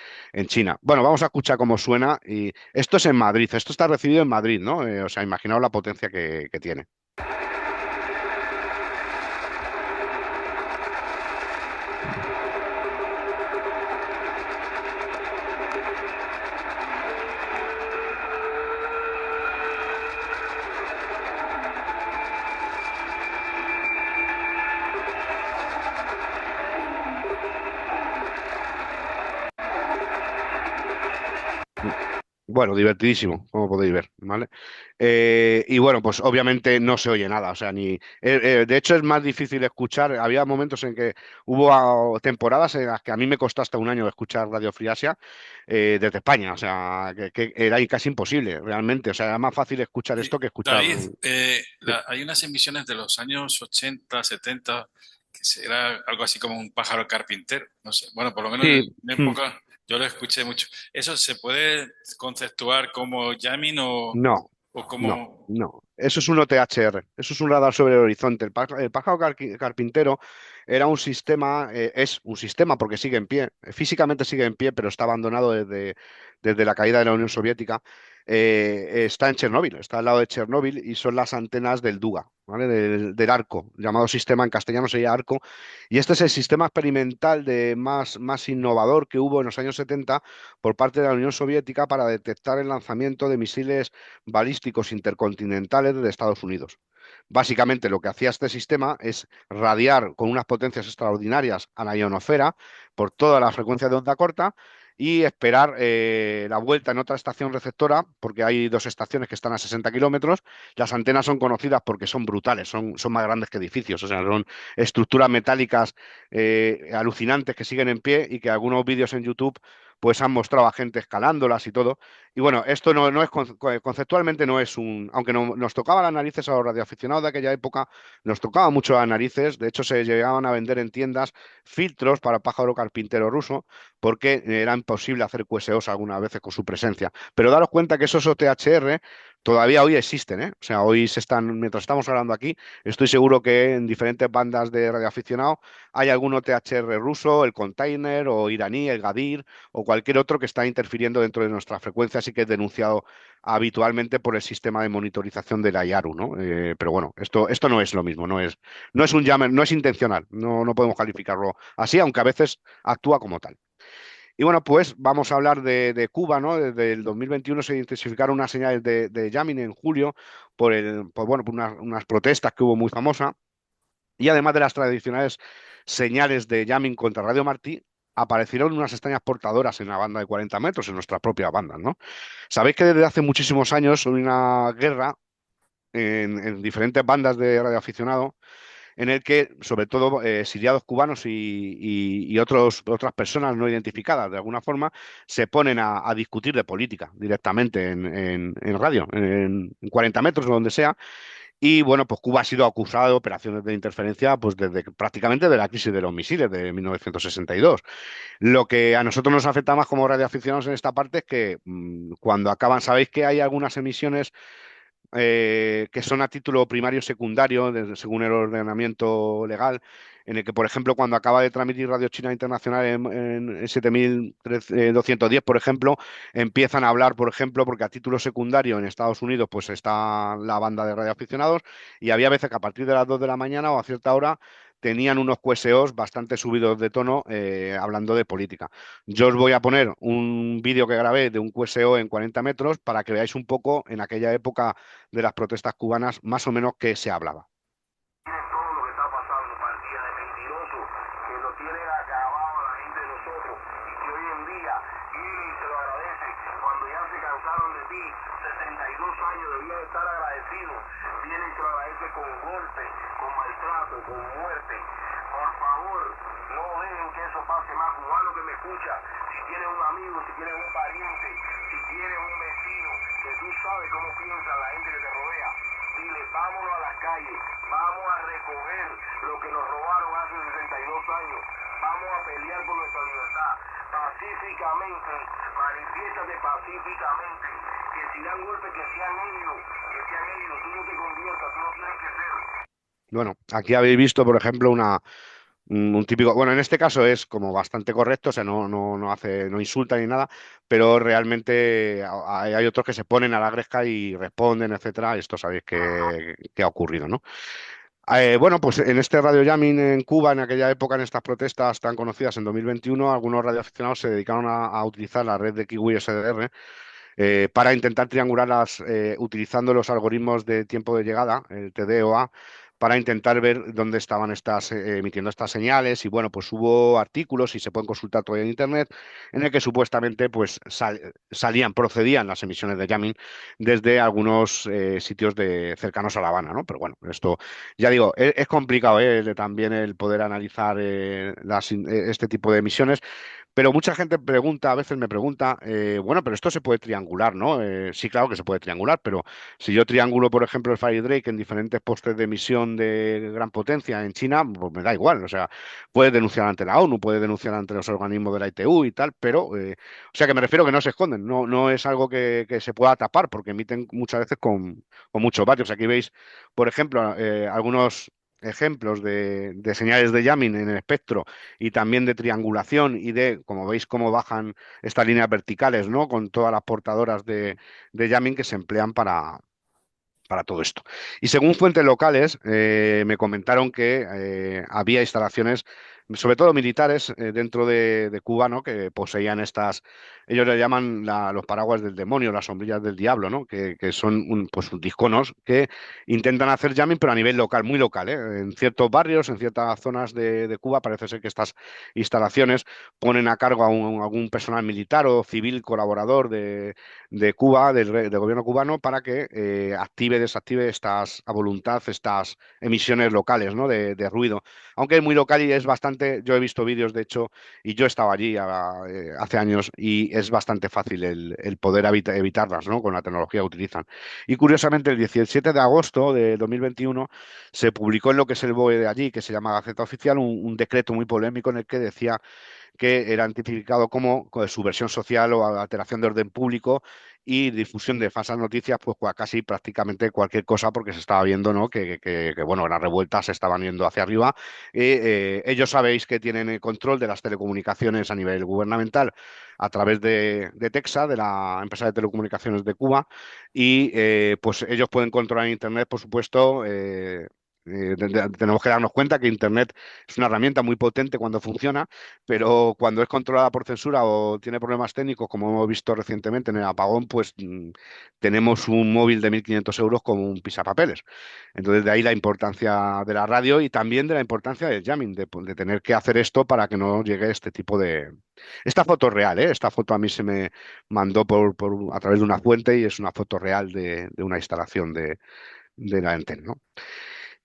China. Bueno, vamos a escuchar cómo suena. Y esto es en Madrid, esto está recibido en Madrid, ¿no? O sea, imaginaos la potencia que tiene. Bueno, divertidísimo, como podéis ver, ¿vale? Y bueno, pues obviamente no se oye nada, o sea, de hecho es más difícil escuchar. Había momentos en que hubo temporadas en las que a mí me costó hasta un año escuchar Radio Free Asia desde España, o sea, que era casi imposible, realmente. O sea, era más fácil escuchar Sí, esto que escuchar. David, Sí. hay unas emisiones de los años 80, 70, era algo así como un pájaro carpintero, no sé, bueno, por lo menos en Sí. mi Hmm. época yo lo escuché mucho. ¿Eso se puede conceptuar como jamming No. o No, como... no. Eso es un OTHR, eso es un radar sobre el horizonte. El pájaro carpintero era un sistema, es un sistema porque sigue en pie, físicamente sigue en pie, pero está abandonado desde la caída de la Unión Soviética. Está en Chernóbil, está al lado de Chernóbil y son las antenas del Duga, ¿vale? Del arco, llamado sistema en castellano sería arco. Y este es el sistema experimental más innovador que hubo en los años 70 por parte de la Unión Soviética para detectar el lanzamiento de misiles balísticos intercontinentales de Estados Unidos. Básicamente lo que hacía este sistema es radiar con unas potencias extraordinarias a la ionosfera por toda la frecuencia de onda corta y esperar la vuelta en otra estación receptora, porque hay dos estaciones que están a 60 kilómetros. Las antenas son conocidas porque son brutales, son más grandes que edificios, o sea, son estructuras metálicas alucinantes que siguen en pie y que algunos vídeos en YouTube pues han mostrado a gente escalándolas y todo. Y bueno, esto no es conceptualmente no es aunque nos tocaba las narices a los radioaficionados de aquella época, nos tocaba mucho las narices. De hecho, se llegaban a vender en tiendas filtros para pájaro carpintero ruso, porque era imposible hacer QSOs algunas veces con su presencia. Pero daros cuenta que esos OTHR todavía hoy existen, ¿eh? O sea, hoy mientras estamos hablando aquí, estoy seguro que en diferentes bandas de radioaficionados hay algún OTHR ruso, el Container o iraní, el Gadir o cualquier otro que está interfiriendo dentro de nuestra frecuencia, así que es denunciado habitualmente por el sistema de monitorización de la IARU, ¿no? Pero bueno, esto no es lo mismo, no es un jammer, no es intencional, no podemos calificarlo así, aunque a veces actúa como tal. Y bueno, pues vamos a hablar de Cuba, ¿no? Desde el 2021 se intensificaron unas señales de jamming en julio por unas protestas que hubo muy famosas. Y además de las tradicionales señales de jamming contra Radio Martí, aparecieron unas extrañas portadoras en la banda de 40 metros, en nuestra propia banda, ¿no? Sabéis que desde hace muchísimos años hay una guerra en diferentes bandas de radioaficionados en el que, sobre todo, exiliados cubanos y otras personas no identificadas de alguna forma, se ponen a discutir de política directamente en radio, en 40 metros o donde sea, y bueno, pues Cuba ha sido acusada de operaciones de interferencia pues desde prácticamente de la crisis de los misiles de 1962. Lo que a nosotros nos afecta más como radioaficionados en esta parte es que cuando acaban, sabéis que hay algunas emisiones que son a título primario o secundario, según el ordenamiento legal, en el que, por ejemplo, cuando acaba de transmitir Radio China Internacional en 7210, por ejemplo, empiezan a hablar, por ejemplo, porque a título secundario en Estados Unidos pues está la banda de radioaficionados y había veces que a partir de las 2 de la mañana o a cierta hora tenían unos QSOs bastante subidos de tono hablando de política. Yo os voy a poner un vídeo que grabé de un QSO en 40 metros para que veáis un poco en aquella época de las protestas cubanas, más o menos qué se hablaba. Todo lo que está pasando, partida de mentiroso, que lo tienen acabado la gente de nosotros y que hoy en día vienen y se lo agradecen. Cuando ya se cansaron de ti, 62 años debían estar agradecidos. Vienen y se lo agradecen con golpe, con maltrato, con muerte. Por favor, no dejen que eso pase más. Cubano que me escucha, si tienes un amigo, si tienes un pariente, si tienes un vecino que tú sabes cómo piensa la gente que te rodea. Dile, vámonos a las calles, vamos a recoger lo que nos robaron hace 62 años, vamos a pelear por nuestra libertad, pacíficamente, manifiéstate pacíficamente, que si dan golpes que sean ellos, tú no te conviertas, tú no tienes que ser. Bueno, aquí habéis visto, por ejemplo, un típico, bueno, en este caso es como bastante correcto, o sea, no hace, no insulta ni nada, pero realmente hay otros que se ponen a la gresca y responden, etcétera. Esto sabéis que ha ocurrido, ¿no? Bueno, pues en este radio jamming en Cuba, en aquella época, en estas protestas tan conocidas en 2021, algunos radioaficionados se dedicaron a utilizar la red de Kiwi SDR para intentar triangularlas utilizando los algoritmos de tiempo de llegada, el TDOA, para intentar ver dónde estaban estas, emitiendo estas señales. Y bueno, pues hubo artículos y se pueden consultar todavía en Internet en el que supuestamente pues procedían las emisiones de jamming desde algunos sitios cercanos a La Habana, ¿no? Pero bueno, esto ya digo, es complicado también el poder analizar este tipo de emisiones. Pero mucha gente pregunta, a veces me pregunta, bueno, pero esto se puede triangular, ¿no? Sí, claro que se puede triangular, pero si yo triangulo, por ejemplo, el Fire Drake en diferentes postes de emisión de gran potencia en China, pues me da igual. O sea, puede denunciar ante la ONU, puede denunciar ante los organismos de la ITU y tal, pero, o sea, que me refiero que no se esconden, no es algo que se pueda tapar, porque emiten muchas veces con muchos vatios. Aquí veis, por ejemplo, algunos ejemplos de señales de jamming en el espectro y también de triangulación y de, como veis, cómo bajan estas líneas verticales, ¿no? Con todas las portadoras de jamming que se emplean para todo esto. Y según fuentes locales, me comentaron que había instalaciones, sobre todo militares, dentro de Cuba, ¿no? Que poseían estas, ellos le llaman los paraguas del demonio, las sombrillas del diablo, ¿no? Que son pues, disconos que intentan hacer jamming, pero a nivel local, muy local, ¿eh? En ciertos barrios, en ciertas zonas de Cuba, parece ser que estas instalaciones ponen a cargo a algún personal militar o civil colaborador de Cuba, del gobierno cubano, para que active, desactive estas, a voluntad, estas emisiones locales, ¿no? De ruido. Aunque es muy local y es bastante, yo he visto vídeos, de hecho, y yo estaba allí hace años, y es bastante fácil el poder evitarlas, ¿no? Con la tecnología que utilizan. Y curiosamente, el 17 de agosto de 2021 se publicó en lo que es el BOE de allí, que se llama Gaceta Oficial, un decreto muy polémico en el que decía que era tipificado como subversión social o alteración de orden público y difusión de falsas noticias, pues casi prácticamente cualquier cosa, porque se estaba viendo, ¿no? Bueno, las revueltas se estaban yendo hacia arriba. Ellos sabéis que tienen el control de las telecomunicaciones a nivel gubernamental a través de Texas, de la empresa de telecomunicaciones de Cuba, y pues ellos pueden controlar Internet, por supuesto. Tenemos que darnos cuenta que Internet es una herramienta muy potente cuando funciona, pero cuando es controlada por censura o tiene problemas técnicos, como hemos visto recientemente en el apagón, pues tenemos un móvil de 1.500 euros como un pisapapeles. Entonces, de ahí la importancia de la radio y también de la importancia del jamming, de tener que hacer esto para que no llegue este tipo de... Esta foto es real, ¿eh? Esta foto a mí se me mandó a través de una fuente y es una foto real de una instalación de la Entel, ¿no?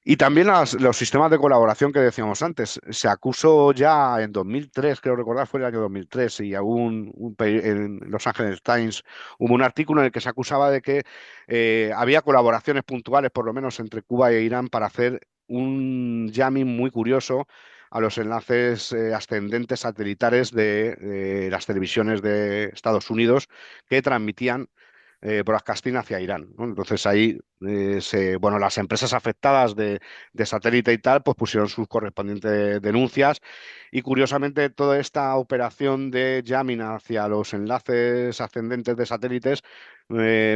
Y también los sistemas de colaboración que decíamos antes. Se acusó ya en 2003, creo recordar, fue el año 2003, y hubo en Los Angeles Times hubo un artículo en el que se acusaba de que había colaboraciones puntuales, por lo menos entre Cuba e Irán, para hacer un jamming muy curioso a los enlaces ascendentes satelitares de las televisiones de Estados Unidos que transmitían broadcasting hacia Irán, ¿no? Entonces ahí, bueno, las empresas afectadas de satélite y tal, pues pusieron sus correspondientes denuncias y curiosamente toda esta operación de jamming hacia los enlaces ascendentes de satélites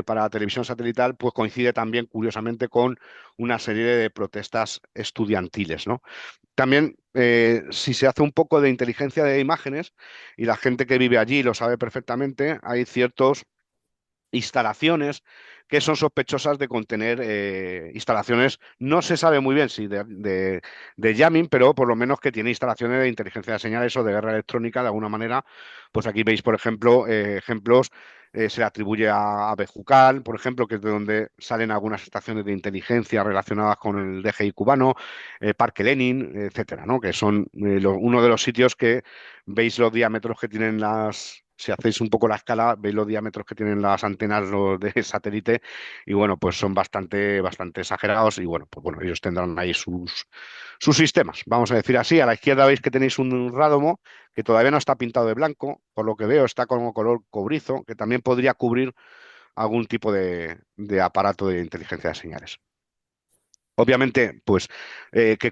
para la televisión satelital, pues coincide también curiosamente con una serie de protestas estudiantiles, ¿no? También, si se hace un poco de inteligencia de imágenes y la gente que vive allí lo sabe perfectamente, hay ciertos instalaciones que son sospechosas de contener instalaciones, no se sabe muy bien si de jamming, pero por lo menos que tiene instalaciones de inteligencia de señales o de guerra electrónica de alguna manera. Pues aquí veis, por ejemplo, ejemplos, se le atribuye a Bejucal, por ejemplo, que es de donde salen algunas estaciones de inteligencia relacionadas con el DGI cubano, Parque Lenin, etcétera, ¿no? Que son uno de los sitios que veis los diámetros que tienen si hacéis un poco la escala, veis los diámetros que tienen las antenas los de satélite y bueno, pues son bastante exagerados y bueno, pues bueno, ellos tendrán ahí sus sistemas, vamos a decir así. A la izquierda veis que tenéis un Radomo que todavía no está pintado de blanco, por lo que veo está como color cobrizo, que también podría cubrir algún tipo de aparato de inteligencia de señales. Obviamente, pues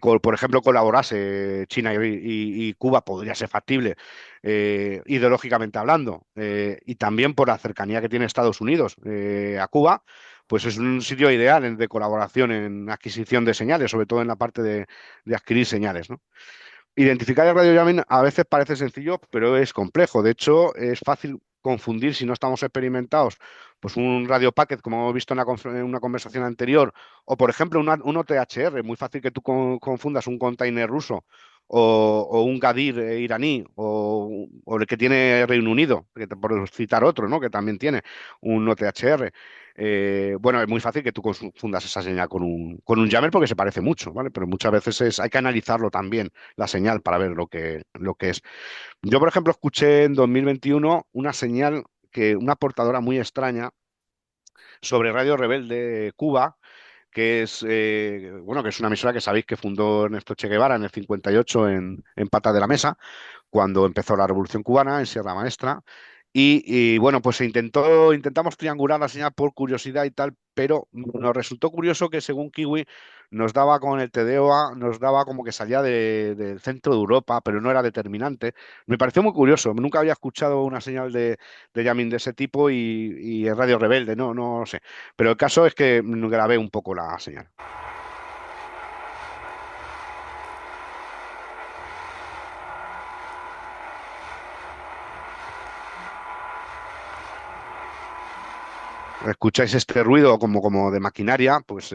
por ejemplo, colaborase China y Cuba podría ser factible ideológicamente hablando, y también por la cercanía que tiene Estados Unidos a Cuba, pues es un sitio ideal de colaboración en adquisición de señales, sobre todo en la parte de adquirir señales, ¿no? Identificar el radio jamming a veces parece sencillo, pero es complejo. De hecho, es fácil confundir si no estamos experimentados, pues un radio packet, como hemos visto en una conversación anterior, o por ejemplo un OTHR, muy fácil que tú confundas un container ruso o un Gadir iraní o el que tiene Reino Unido, por citar otro, ¿no? Que también tiene un OTHR. Bueno, es muy fácil que tú confundas esa señal con un jammer porque se parece mucho, ¿vale? Pero muchas veces hay que analizarlo también la señal para ver lo que es. Yo, por ejemplo, escuché en 2021 una señal una portadora muy extraña sobre Radio Rebelde Cuba, que es, bueno, que es una emisora que sabéis que fundó Ernesto Che Guevara en el 58 en Pata de la Mesa, cuando empezó la Revolución Cubana en Sierra Maestra. Bueno, pues intentamos triangular la señal por curiosidad y tal, pero nos resultó curioso que según Kiwi nos daba con el TDOA, nos daba como que salía del centro de Europa, pero no era determinante. Me pareció muy curioso, nunca había escuchado una señal de jamming de ese tipo y en Radio Rebelde, no sé. Pero el caso es que grabé un poco la señal. Escucháis este ruido como de maquinaria, pues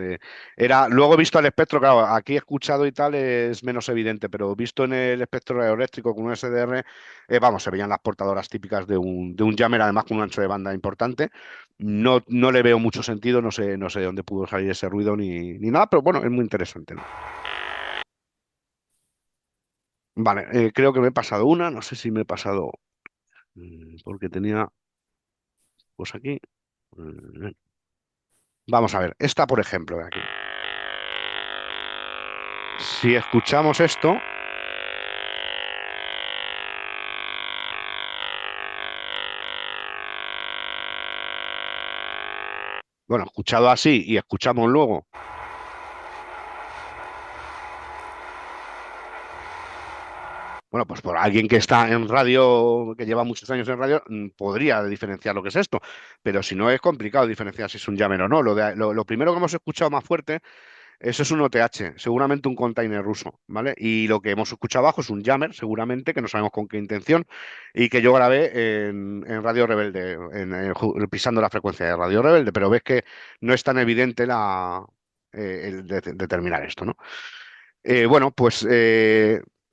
luego visto al espectro, claro, aquí escuchado y tal es menos evidente, pero visto en el espectro radioeléctrico con un SDR, vamos, se veían las portadoras típicas de un jammer, además con un ancho de banda importante. No le veo mucho sentido, no sé de dónde pudo salir ese ruido ni nada, pero bueno, es muy interesante, ¿no? Vale, creo que me he pasado una, no sé si me he pasado porque tenía pues aquí. Mm, Vamos a ver, esta por ejemplo de aquí. Si escuchamos esto, bueno, escuchado así y escuchamos luego, bueno, pues por alguien que está en radio, que lleva muchos años en radio, podría diferenciar lo que es esto, pero si no es complicado diferenciar si es un jammer o no. Lo primero que hemos escuchado más fuerte, eso es un OTH, seguramente un container ruso, ¿vale? Y lo que hemos escuchado abajo es un jammer, seguramente, que no sabemos con qué intención, y que yo grabé en Radio Rebelde, pisando la frecuencia de Radio Rebelde, pero ves que no es tan evidente determinar esto, ¿no? Bueno, pues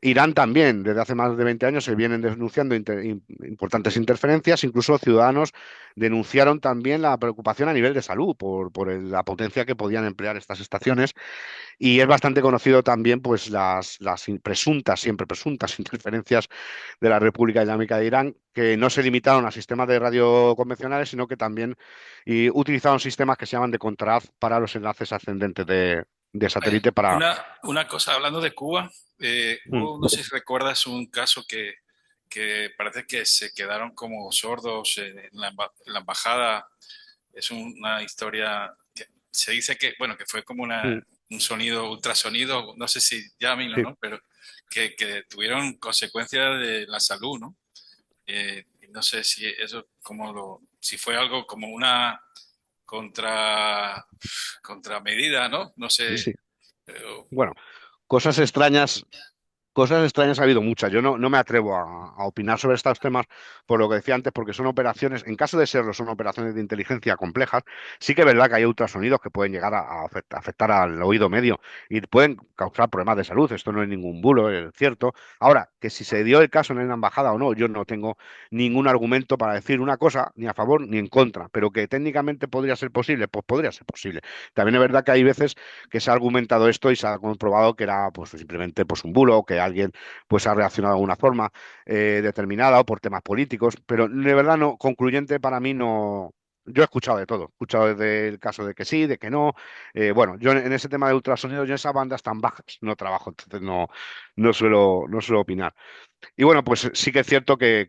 Irán también, desde hace más de 20 años se vienen denunciando importantes interferencias, incluso ciudadanos denunciaron también la preocupación a nivel de salud por la potencia que podían emplear estas estaciones y es bastante conocido también pues presuntas, siempre presuntas interferencias de la República Islámica de Irán que no se limitaron a sistemas de radio convencionales, sino que también utilizaron sistemas que se llaman de contrahaz para los enlaces ascendentes de Oye, satélite para... una cosa, hablando de Cuba, Mm. no sé si recuerdas un caso que parece que se quedaron como sordos en en la embajada. Es una historia que se dice que, bueno, que fue como Mm. un sonido, ultrasonido, no sé si llamen o Sí. no, pero que tuvieron consecuencias de la salud, ¿no? Y no sé si eso, si fue algo como una contra, contramedida, ¿no? No sé. Sí. eh, Bueno, cosas extrañas. Cosas extrañas ha habido muchas. Yo no me atrevo a opinar sobre estos temas por lo que decía antes, porque son operaciones, en caso de serlo, son operaciones de inteligencia complejas. Sí que es verdad que hay ultrasonidos que pueden llegar a afectar al oído medio y pueden causar problemas de salud. Esto no es ningún bulo, es cierto. Ahora, que si se dio el caso en la embajada o no, yo no tengo ningún argumento para decir una cosa, ni a favor ni en contra, pero que técnicamente podría ser posible, pues podría ser posible. También es verdad que hay veces que se ha argumentado esto y se ha comprobado que era pues simplemente pues un bulo, que que alguien pues ha reaccionado de alguna forma determinada o por temas políticos, pero de verdad no, concluyente para mí no. Yo he escuchado de todo, he escuchado desde el caso de que sí, de que no. Bueno, yo en ese tema de ultrasonidos, yo en esas bandas tan bajas no trabajo, entonces no suelo opinar. Y bueno, pues sí que es cierto que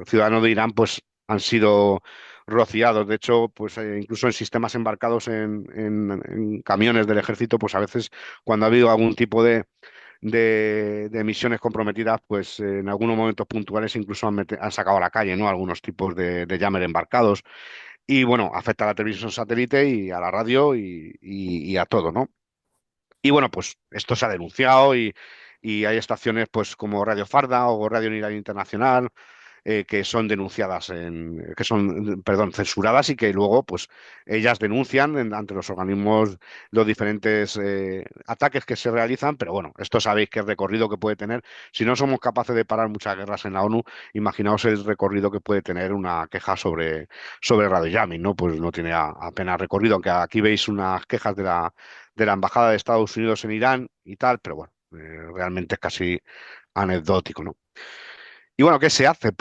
ciudadanos de Irán pues han sido rociados. De hecho, pues incluso en sistemas embarcados en camiones del ejército, pues a veces cuando ha habido algún tipo de emisiones comprometidas, pues en algunos momentos puntuales incluso han sacado a la calle, ¿no? Algunos tipos de jammer embarcados. Y bueno, afecta a la televisión satélite y a la radio y a todo, ¿no? Y bueno, pues esto se ha denunciado y hay estaciones pues como Radio Farda o Radio Unidad Internacional que son denunciadas que son, perdón, censuradas y que luego pues ellas denuncian ante los organismos los diferentes ataques que se realizan, pero bueno, esto sabéis que el recorrido que puede tener, si no somos capaces de parar muchas guerras en la ONU, imaginaos el recorrido que puede tener una queja sobre Radio Jamming, ¿no? Pues no tiene apenas recorrido, aunque aquí veis unas quejas de la Embajada de Estados Unidos en Irán y tal, pero bueno, realmente es casi anecdótico, ¿no? Y bueno, ¿qué se hace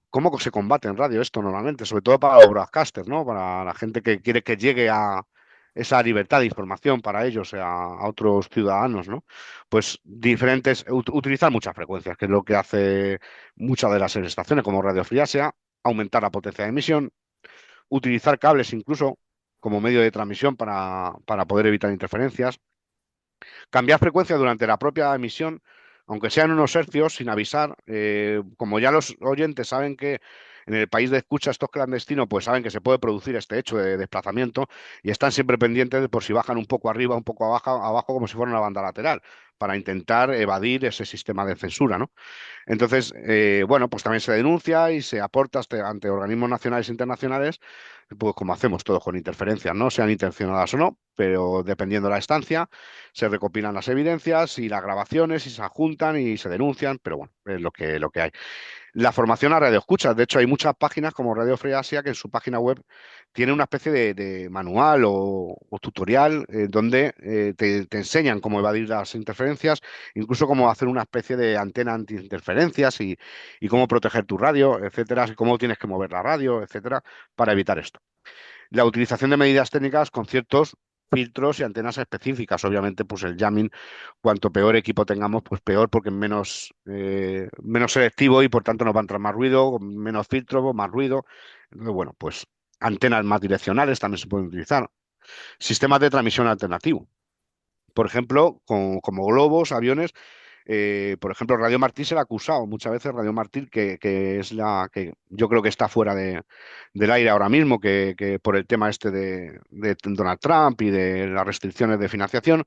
cómo se combate en radio esto normalmente? Sobre todo para los broadcasters, ¿no? Para la gente que quiere que llegue a esa libertad de información para ellos, a otros ciudadanos, ¿no? Pues utilizar muchas frecuencias, que es lo que hace muchas de las estaciones como Radio Friasia, aumentar la potencia de emisión, utilizar cables incluso como medio de transmisión para poder evitar interferencias. Cambiar frecuencia durante la propia emisión, aunque sean unos hercios, sin avisar, como ya los oyentes saben que en el país de escucha estos clandestinos, pues saben que se puede producir este hecho de desplazamiento y están siempre pendientes de por si bajan un poco arriba, un poco abajo, como si fuera una banda lateral, para intentar evadir ese sistema de censura, ¿no? Entonces, bueno, pues también se denuncia y se aporta ante organismos nacionales e internacionales, pues como hacemos todos con interferencias, ¿no? Sean intencionadas o no, pero dependiendo de la estancia, se recopilan las evidencias y las grabaciones y se adjuntan y se denuncian, pero bueno, es lo que hay. La formación a radioescuchas. De hecho, hay muchas páginas como Radio Free Asia que en su página web tiene una especie de manual o tutorial donde te enseñan cómo evadir las interferencias, incluso cómo hacer una especie de antena antiinterferencias y cómo proteger tu radio, etcétera, y cómo tienes que mover la radio, etcétera, para evitar esto. La utilización de medidas técnicas con ciertos filtros y antenas específicas. Obviamente, pues el jamming, cuanto peor equipo tengamos, pues peor porque es menos selectivo y por tanto nos va a entrar más ruido, menos filtro, más ruido. Entonces, bueno, pues antenas más direccionales también se pueden utilizar. Sistemas de transmisión alternativo. Por ejemplo, como globos, aviones, por ejemplo, Radio Martí se le ha acusado muchas veces, Radio Martí, que es la que yo creo que está fuera del aire ahora mismo, que por el tema este de Donald Trump y de las restricciones de financiación,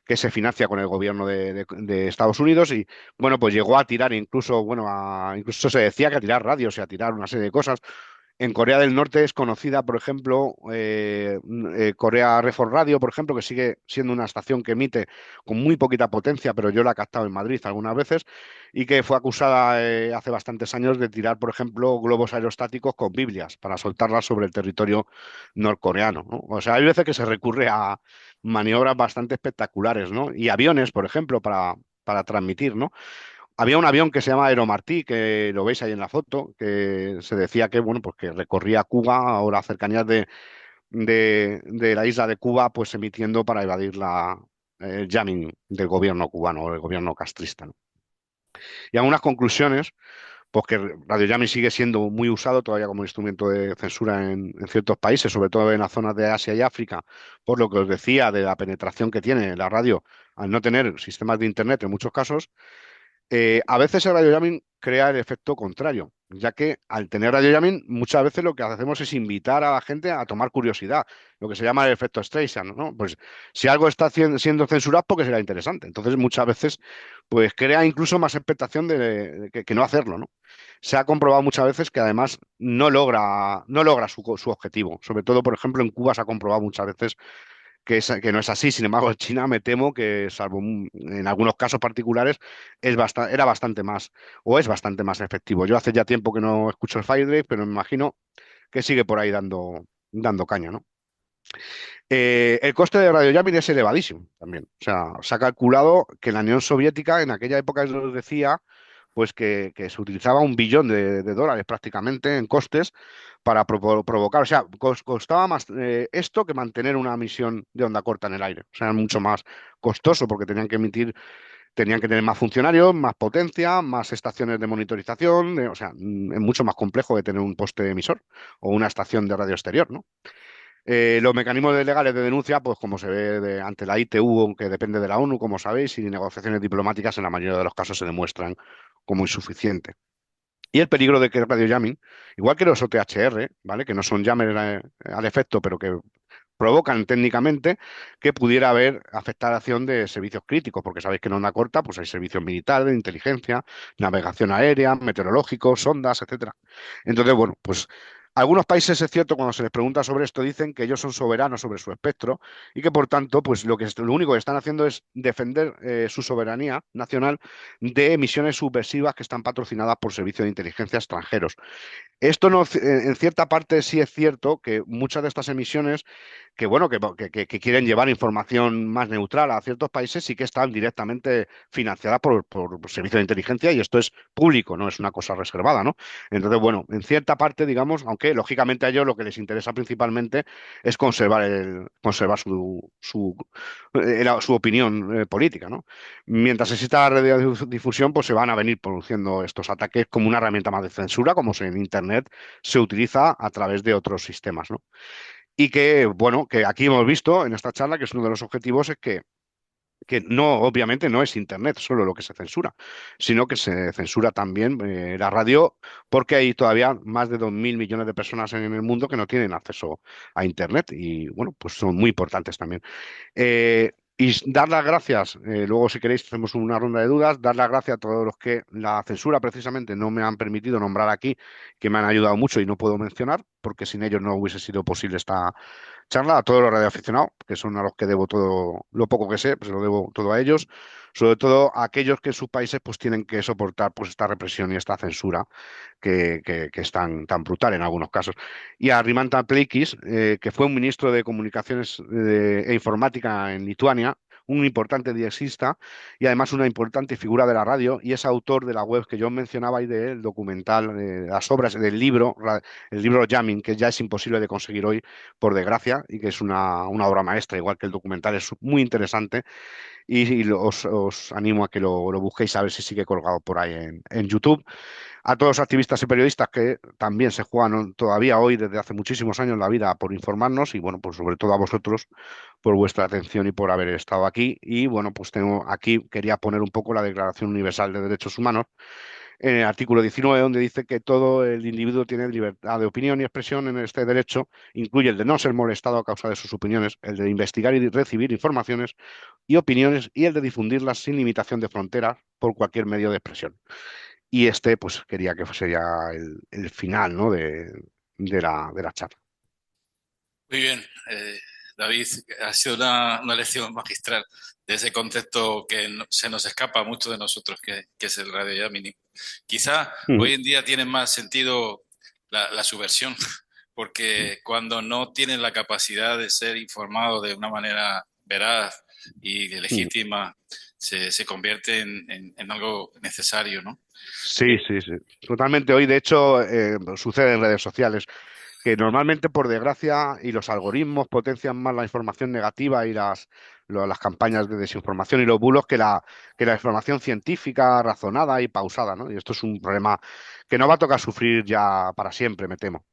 que se financia con el gobierno de Estados Unidos y, bueno, pues llegó a tirar incluso, bueno, incluso se decía que a tirar radios y a tirar una serie de cosas. En Corea del Norte es conocida, por ejemplo, Corea Reform Radio, por ejemplo, que sigue siendo una estación que emite con muy poquita potencia, pero yo la he captado en Madrid algunas veces, y que fue acusada hace bastantes años de tirar, por ejemplo, globos aerostáticos con Biblias para soltarlas sobre el territorio norcoreano, ¿no? O sea, hay veces que se recurre a maniobras bastante espectaculares, ¿no? Y aviones, por ejemplo, para transmitir, ¿no? Había un avión que se llama Aeromartí, que lo veis ahí en la foto, que se decía que, bueno, pues que recorría Cuba o las cercanías de la isla de Cuba, pues emitiendo para evadir el jamming del gobierno cubano, el gobierno castrista, ¿no? Y algunas conclusiones, pues que Radio Jamming sigue siendo muy usado todavía como instrumento de censura en ciertos países, sobre todo en las zonas de Asia y África, por lo que os decía de la penetración que tiene la radio al no tener sistemas de Internet en muchos casos. A veces el radio jamming crea el efecto contrario, ya que al tener radio jamming muchas veces lo que hacemos es invitar a la gente a tomar curiosidad, lo que se llama el efecto Streisand, ¿no? Pues si algo está siendo censurado, porque será interesante. Entonces muchas veces pues crea incluso más expectación que no hacerlo, ¿no? Se ha comprobado muchas veces que además no logra su objetivo. Sobre todo, por ejemplo, en Cuba se ha comprobado muchas veces que no es así. Sin embargo, en China me temo que, salvo en algunos casos particulares, era bastante más, o es bastante más efectivo. Yo hace ya tiempo que no escucho el Firedrive, pero me imagino que sigue por ahí dando caña, ¿no? El coste de radiojamming es elevadísimo también. O sea, se ha calculado que en la Unión Soviética, en aquella época, os decía, pues que se utilizaba 1 billón de dólares prácticamente en costes para provocar. O sea, costaba más esto que mantener una misión de onda corta en el aire. O sea, era mucho más costoso porque tenían que tener más funcionarios, más potencia, más estaciones de monitorización. O sea, es mucho más complejo que tener un poste emisor o una estación de radio exterior, ¿no? Los mecanismos legales de denuncia, pues como se ve ante la ITU, que depende de la ONU, como sabéis, y negociaciones diplomáticas en la mayoría de los casos se demuestran como insuficientes. Y el peligro de que el radio jamming, igual que los OTHR, ¿vale? Que no son jammers al efecto, pero que provocan técnicamente que pudiera haber afectación de servicios críticos, porque sabéis que en onda corta pues hay servicios militares, de inteligencia, navegación aérea, meteorológicos, sondas, etcétera. Entonces, bueno, pues algunos países, es cierto, cuando se les pregunta sobre esto, dicen que ellos son soberanos sobre su espectro y que, por tanto, pues lo único que están haciendo es defender su soberanía nacional de emisiones subversivas que están patrocinadas por servicios de inteligencia extranjeros. Esto no, en cierta parte sí es cierto que muchas de estas emisiones que bueno, que quieren llevar información más neutral a ciertos países sí que están directamente financiadas por servicios de inteligencia y esto es público, no es una cosa reservada, ¿no? Entonces, bueno, en cierta parte, digamos, aunque lógicamente a ellos lo que les interesa principalmente es conservar su opinión política, ¿no? Mientras exista radiodifusión, pues se van a venir produciendo estos ataques como una herramienta más de censura, como en Internet se utiliza a través de otros sistemas, ¿no? Y que, bueno, que aquí hemos visto en esta charla que es uno de los objetivos es que no, obviamente no es Internet solo lo que se censura, sino que se censura también la radio porque hay todavía más de 2.000 millones de personas en el mundo que no tienen acceso a Internet y, bueno, pues son muy importantes también. Y dar las gracias, luego si queréis hacemos una ronda de dudas, dar las gracias a todos los que la censura precisamente no me han permitido nombrar aquí, que me han ayudado mucho y no puedo mencionar, porque sin ellos no hubiese sido posible esta charla, a todos los radioaficionados, que son a los que debo todo, lo poco que sé, pues lo debo todo a ellos, sobre todo a aquellos que en sus países pues tienen que soportar pues esta represión y esta censura que es tan brutal en algunos casos. Y a Rimanta Pleikis, que fue un ministro de Comunicaciones e Informática en Lituania, un importante diexista y además una importante figura de la radio y es autor de la web que yo mencionaba y del documental, las obras del libro, el libro Jamming, que ya es imposible de conseguir hoy, por desgracia, y que es una obra maestra, igual que el documental, es muy interesante y os animo a que lo busquéis a ver si sigue colgado por ahí en YouTube. A todos los activistas y periodistas que también se juegan todavía hoy desde hace muchísimos años la vida por informarnos y bueno, pues sobre todo a vosotros por vuestra atención y por haber estado aquí. Y bueno, pues tengo aquí, quería poner un poco la Declaración Universal de Derechos Humanos en el artículo 19, donde dice que todo el individuo tiene libertad de opinión y expresión en este derecho, incluye el de no ser molestado a causa de sus opiniones, el de investigar y recibir informaciones y opiniones y el de difundirlas sin limitación de fronteras por cualquier medio de expresión. Y este, pues quería que fuese ya el final, ¿no? de la charla. Muy bien, David, ha sido una lección magistral de ese concepto que se nos escapa mucho de nosotros, que es el radio jamming. Quizá Ujú. hoy en día tiene más sentido la subversión, porque cuando no tienen la capacidad de ser informado de una manera veraz y Ujú. legítima, se convierte en algo necesario, ¿no? Sí, sí, sí. Totalmente. Hoy, de hecho, sucede en redes sociales que normalmente, por desgracia, y los algoritmos potencian más la información negativa y las campañas de desinformación y los bulos que la información científica, razonada y pausada, ¿no? Y esto es un problema que no va a tocar sufrir ya para siempre, me temo.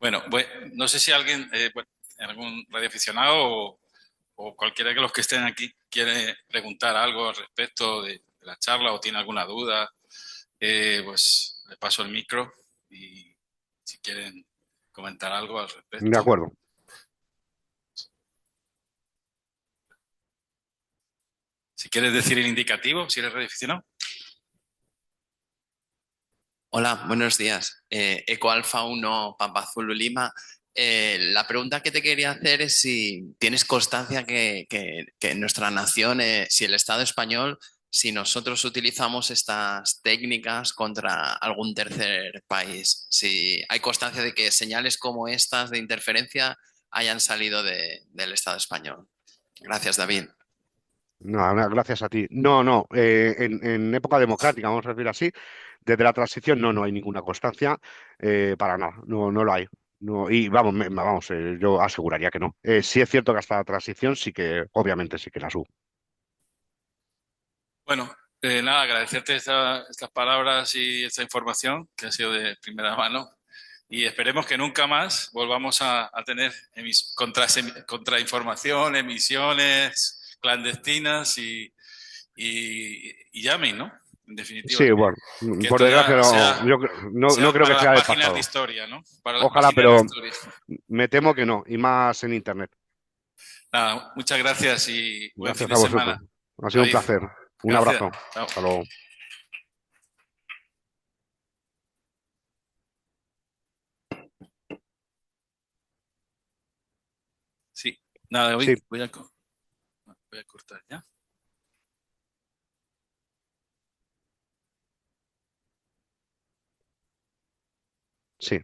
Bueno, no sé si alguien, bueno, algún radioaficionado o cualquiera de los que estén aquí quiere preguntar algo al respecto de la charla o tiene alguna duda, pues le paso el micro y si quieren comentar algo al De respecto. acuerdo. Si quieres decir el indicativo, si eres radioaficionado. Hola, buenos días. Eco Alfa 1, Pampa Azul Lima. La pregunta que te quería hacer es si tienes constancia que en nuestra nación, si el Estado español, si nosotros utilizamos estas técnicas contra algún tercer país, si hay constancia de que señales como estas de interferencia hayan salido del Estado español. Gracias, David. No, gracias a ti. No, no, en época democrática, vamos a decir así, desde la transición no hay ninguna constancia para nada, no lo hay. No, y vamos, yo aseguraría que no. Sí es cierto que hasta la transición sí que, obviamente sí que las hubo. Bueno, nada, agradecerte estas palabras y esta información que ha sido de primera mano y esperemos que nunca más volvamos a tener contrainformación, emisiones clandestinas y llamen, ¿no? En definitiva, Sí, bueno, que por esto desgracia ya no, sea, no sea creo que para las sea del páginas de pasado. historia, ¿no? Para las Ojalá, páginas de pero historia. me temo que no, y más en Internet. Nada, muchas gracias y buen fin Gracias de a vosotros. semana. Ha sido un David, placer. Un gracias. abrazo. Chao. Hasta luego. Sí, nada, David, Sí, voy a cortar ya. sí.